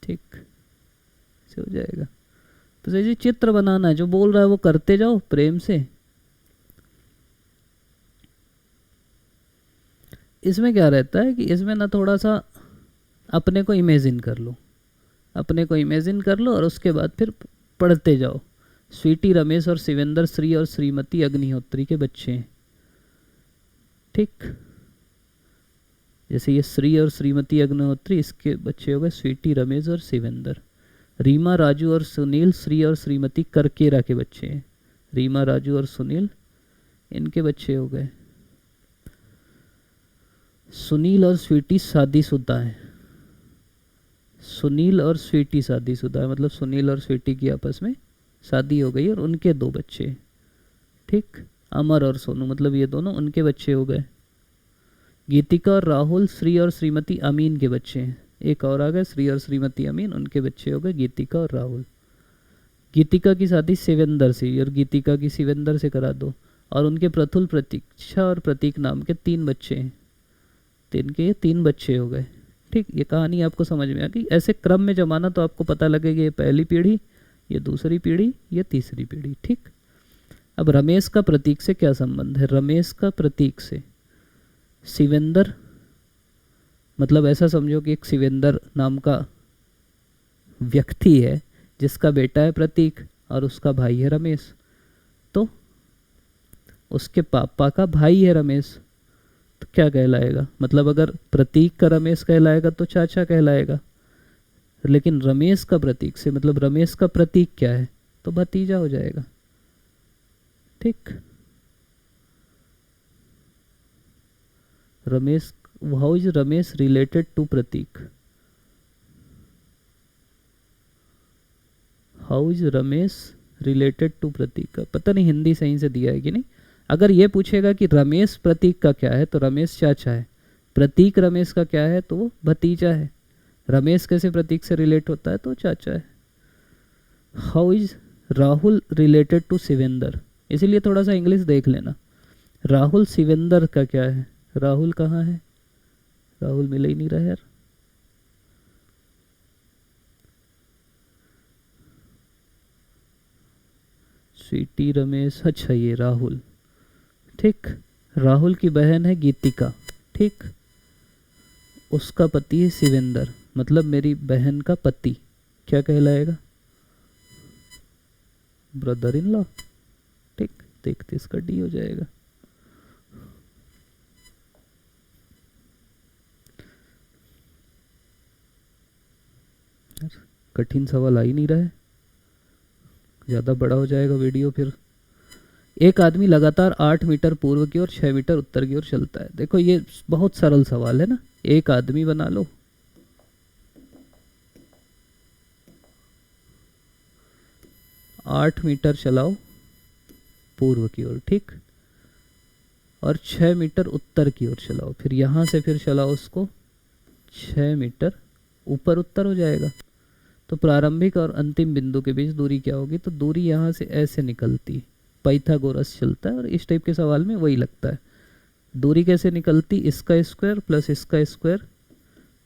ठीक से हो जाएगा। तो जी चित्र बनाना है, जो बोल रहा है वो करते जाओ प्रेम से। इसमें क्या रहता है कि इसमें ना थोड़ा सा अपने को इमेजिन कर लो, अपने को इमेजिन कर लो और उसके बाद फिर पढ़ते जाओ। स्वीटी रमेश और शिवेंद्र श्री और श्रीमती अग्निहोत्री के बच्चे हैं, ठीक। जैसे ये श्री और श्रीमती अग्निहोत्री, इसके बच्चे हो गए स्वीटी रमेश और शिवेंद्र। रीमा राजू और सुनील श्री और श्रीमती करकेरा के बच्चे हैं। रीमा राजू और सुनील इनके बच्चे हो गए। सुनील और स्वीटी शादीशुदा हैं। सुनील और स्वीटी शादीशुदा है, मतलब सुनील और स्वीटी की आपस में शादी हो गई और उनके 2 बच्चे, ठीक। अमर और सोनू, मतलब ये दोनों उनके बच्चे हो गए। गीतिका और राहुल श्री और श्रीमती अमीन के बच्चे हैं। एक और आ गए श्री और श्रीमती अमीन, उनके बच्चे हो गए गीतिका और राहुल। गीतिका की शादी शिवेंद्र से और गीतिका की शिवेंद्र से करा दो। और उनके प्रथुल, प्रतीक्षा और प्रतीक नाम के 3 बच्चे हैं। इनके 3 बच्चे हो गए, ठीक। ये कहानी आपको समझ में आ गई। ऐसे क्रम में जमाना तो आपको पता लगेगा, ये पहली पीढ़ी, ये दूसरी पीढ़ी, ये तीसरी पीढ़ी, ठीक। अब रमेश का प्रतीक से क्या संबंध है? रमेश का प्रतीक से शिवेंद्र, मतलब ऐसा समझो कि एक शिवेंद्र नाम का व्यक्ति है जिसका बेटा है प्रतीक और उसका भाई है रमेश। तो उसके पापा का भाई है रमेश, तो क्या कहलाएगा? मतलब अगर प्रतीक का रमेश कहलाएगा तो चाचा कहलाएगा, लेकिन रमेश का प्रतीक से, मतलब रमेश का प्रतीक क्या है, तो भतीजा हो जाएगा, ठीक। Ramesh, how is Ramesh related to Prateek? How is Ramesh related to Prateek? पता नहीं हिंदी सही से दिया है कि नहीं। अगर ये पूछेगा कि रमेश प्रतीक का क्या है, तो रमेश चाचा है। प्रतीक रमेश का क्या है, तो वो भतीजा है। रमेश कैसे प्रतीक से रिलेट होता है, तो चाचा है। How is Rahul related to Shivendra? इसीलिए थोड़ा सा इंग्लिश देख लेना। राहुल शिवेंद्र का क्या है? राहुल कहाँ है? राहुल मिल ही नहीं रहा यार। स्वीटी रमेश, अच्छा ये राहुल, ठीक। राहुल की बहन है गीतिका, ठीक। उसका पति है शिवेंद्र, मतलब मेरी बहन का पति क्या कहलाएगा? ब्रदर इन लॉ, ठीक। देखते इसका डी हो जाएगा। कठिन सवाल आ ही नहीं रहा है, ज़्यादा बड़ा हो जाएगा वीडियो फिर। एक आदमी लगातार 8 मीटर पूर्व की ओर 6 मीटर उत्तर की ओर चलता है। देखो ये बहुत सरल सवाल है ना। एक आदमी बना लो, आठ मीटर चलाओ पूर्व की ओर, ठीक। और 6 मीटर उत्तर की ओर चलाओ, फिर यहाँ से फिर चलाओ उसको 6 मीटर ऊपर उत्तर हो जाएगा। तो प्रारंभिक और अंतिम बिंदु के बीच दूरी क्या होगी? तो दूरी यहाँ से ऐसे निकलती, पाइथागोरस चलता है और इस टाइप के सवाल में वही लगता है। दूरी कैसे निकलती? इसका स्क्वायर प्लस इसका स्क्वायर,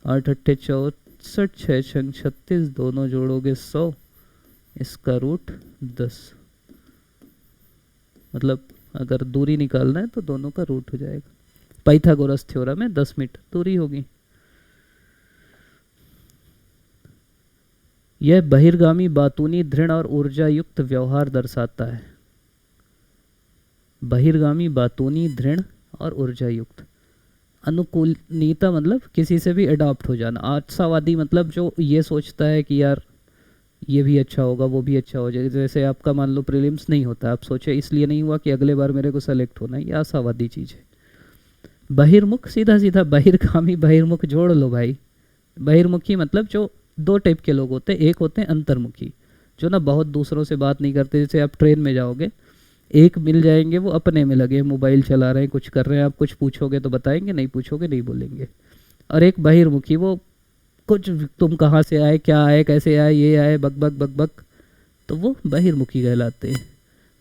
8 अट्ठे 64, 6 छंग 36, दोनों जोड़ोगे 100, इसका रूट 10। मतलब अगर दूरी निकालना है तो दोनों का रूट हो जाएगा। पाइथागोरस थ्योरम में 10 मीटर दूरी होगी। यह बहिर्गामी बातूनी दृढ़ और ऊर्जा युक्त व्यवहार दर्शाता है। बहिर्गामी बातूनी दृढ़ और ऊर्जा युक्त। अनुकूलनीयता मतलब किसी से भी अडॉप्ट हो जाना। आशावादी मतलब जो ये सोचता है कि यार ये भी अच्छा होगा, वो भी अच्छा हो जाएगा। जैसे आपका मान लो प्रीलिम्स नहीं होता, आप सोचे इसलिए नहीं हुआ कि अगले बार मेरे को सेलेक्ट होना है, ये आशावादी चीज़ है। बहिर्मुख, सीधा सीधा बहिर्गामी बहिर्मुख जोड़ लो भाई। बहिर्मुखी मतलब जो दो टाइप के लोग होते हैं। एक होते हैं अंतर्मुखी, जो ना बहुत दूसरों से बात नहीं करते। जैसे आप ट्रेन में जाओगे, एक मिल जाएंगे वो अपने में लगे, मोबाइल चला रहे हैं, कुछ कर रहे हैं, आप कुछ पूछोगे तो बताएंगे, नहीं पूछोगे नहीं बोलेंगे। और एक बहिर्मुखी, वो कुछ तुम कहाँ से आए, क्या आए, कैसे आए, ये आए, बक बक बक बक, तो वो बहिर्मुखी कहलाते हैं।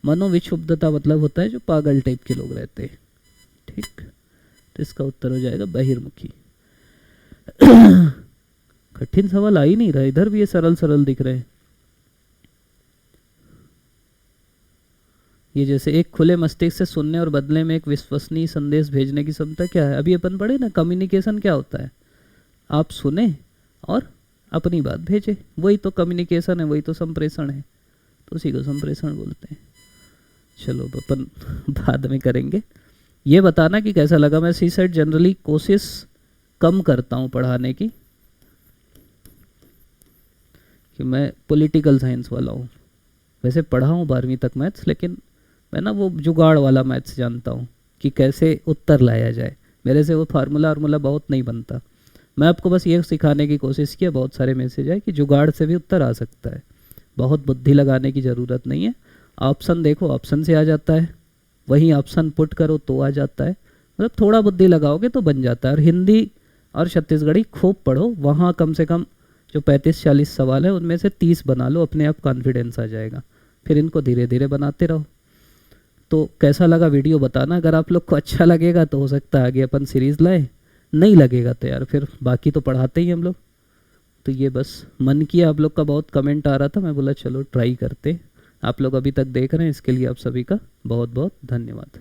मनोविक्षुब्धता मतलब होता है जो पागल टाइप के लोग रहते हैं। ठीक, तो इसका उत्तर हो जाएगा बहिर्मुखी। कठिन सवाल आ ही नहीं रहा, इधर भी ये सरल सरल दिख रहे हैं। ये जैसे एक खुले मस्तिष्क से सुनने और बदले में एक विश्वसनीय संदेश भेजने की क्षमता क्या है? अभी अपन पढ़े ना, कम्युनिकेशन क्या होता है, आप सुने और अपनी बात भेजे, वही तो कम्युनिकेशन है, वही तो संप्रेषण है, तो उसी को संप्रेषण बोलते हैं। चलो अपन बाद में करेंगे। ये बताना कि कैसा लगा। मैं सी सेट जनरली कोशिश कम करता हूँ पढ़ाने की, कि मैं पॉलिटिकल साइंस वाला हूँ। वैसे पढ़ा हूँ 12वीं तक मैथ्स, लेकिन मैं ना वो जुगाड़ वाला मैथ्स जानता हूँ कि कैसे उत्तर लाया जाए। मेरे से वो फार्मूला बहुत नहीं बनता। मैं आपको बस ये सिखाने की कोशिश किया, बहुत सारे मैसेज आए कि जुगाड़ से भी उत्तर आ सकता है, बहुत बुद्धि लगाने की ज़रूरत नहीं है। ऑप्शन देखो, ऑप्शन से आ जाता है, वही ऑप्शन पुट करो तो आ जाता है। मतलब थोड़ा बुद्धि लगाओगे तो बन जाता है। और हिंदी और छत्तीसगढ़ी खूब पढ़ो, वहाँ कम से कम जो 35-40 सवाल है उनमें से 30 बना लो, अपने आप कॉन्फिडेंस आ जाएगा। फिर इनको धीरे धीरे बनाते रहो। तो कैसा लगा वीडियो बताना। अगर आप लोग को अच्छा लगेगा तो हो सकता है आगे अपन सीरीज़ लाए, नहीं लगेगा तो यार फिर बाकी तो पढ़ाते ही हम लोग। तो ये बस मन किया, आप लोग का बहुत कमेंट आ रहा था, मैं बोला चलो ट्राई करते। आप लोग अभी तक देख रहे हैं, इसके लिए आप सभी का बहुत बहुत धन्यवाद।